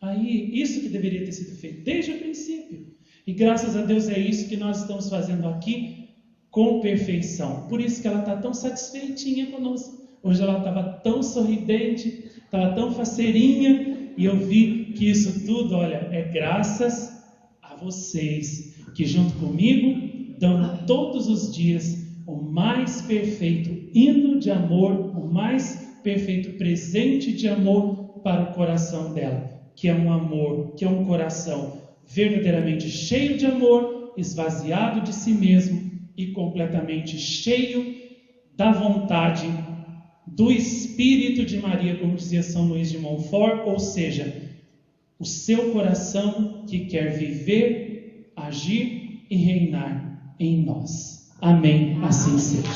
Aí, isso que deveria ter sido feito desde o princípio. E graças a Deus é isso que nós estamos fazendo aqui com perfeição. Por isso que ela está tão satisfeitinha conosco. Hoje ela estava tão sorridente, estava tão faceirinha, e eu vi que isso tudo, olha, é graças a vocês, que junto comigo dão todos os dias o mais perfeito hino de amor, o mais perfeito presente de amor para o coração dela, que é um amor, que é um coração verdadeiramente cheio de amor, esvaziado de si mesmo e completamente cheio da vontade do Espírito de Maria, como dizia São Luís de Montfort, ou seja, o seu coração que quer viver, agir e reinar em nós. Amém. Assim seja.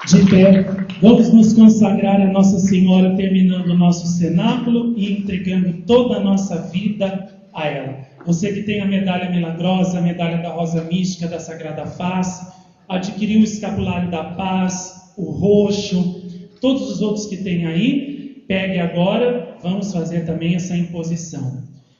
De pé, vamos nos consagrar a Nossa Senhora, terminando o nosso cenáculo e entregando toda a nossa vida a ela. Você que tem a medalha milagrosa, a medalha da Rosa Mística, da Sagrada Face, adquiriu o escapulário da paz, o roxo, todos os outros que tem aí, pegue agora, vamos fazer também essa imposição.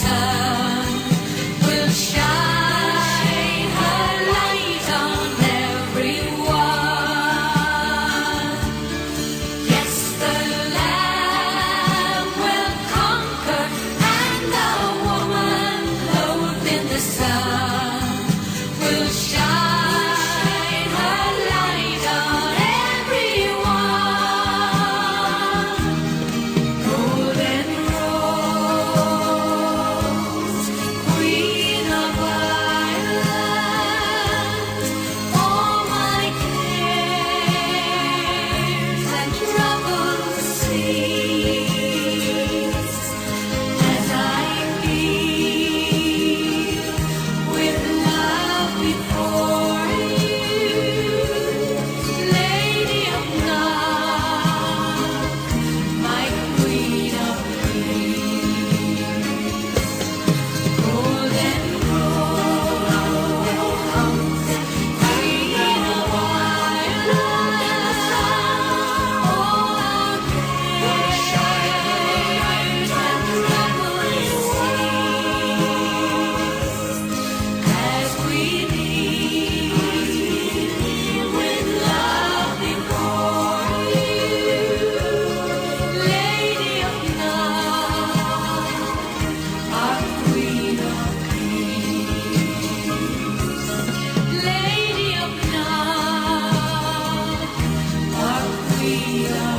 sun will shine her light on everyone. Yes, the Lamb will conquer, and the woman clothed in the sun will shine her light on everyone. Golden Rose, Queen of Ireland, all my cares and troubles cease as I feel with love before you, Lady of Love, my Queen of Peace. Golden Rose, Queen of Ireland, all our cares and troubles cease as we kneel with love before you, Lady of Love, our Queen of Peace. Lady of Love, our Queen of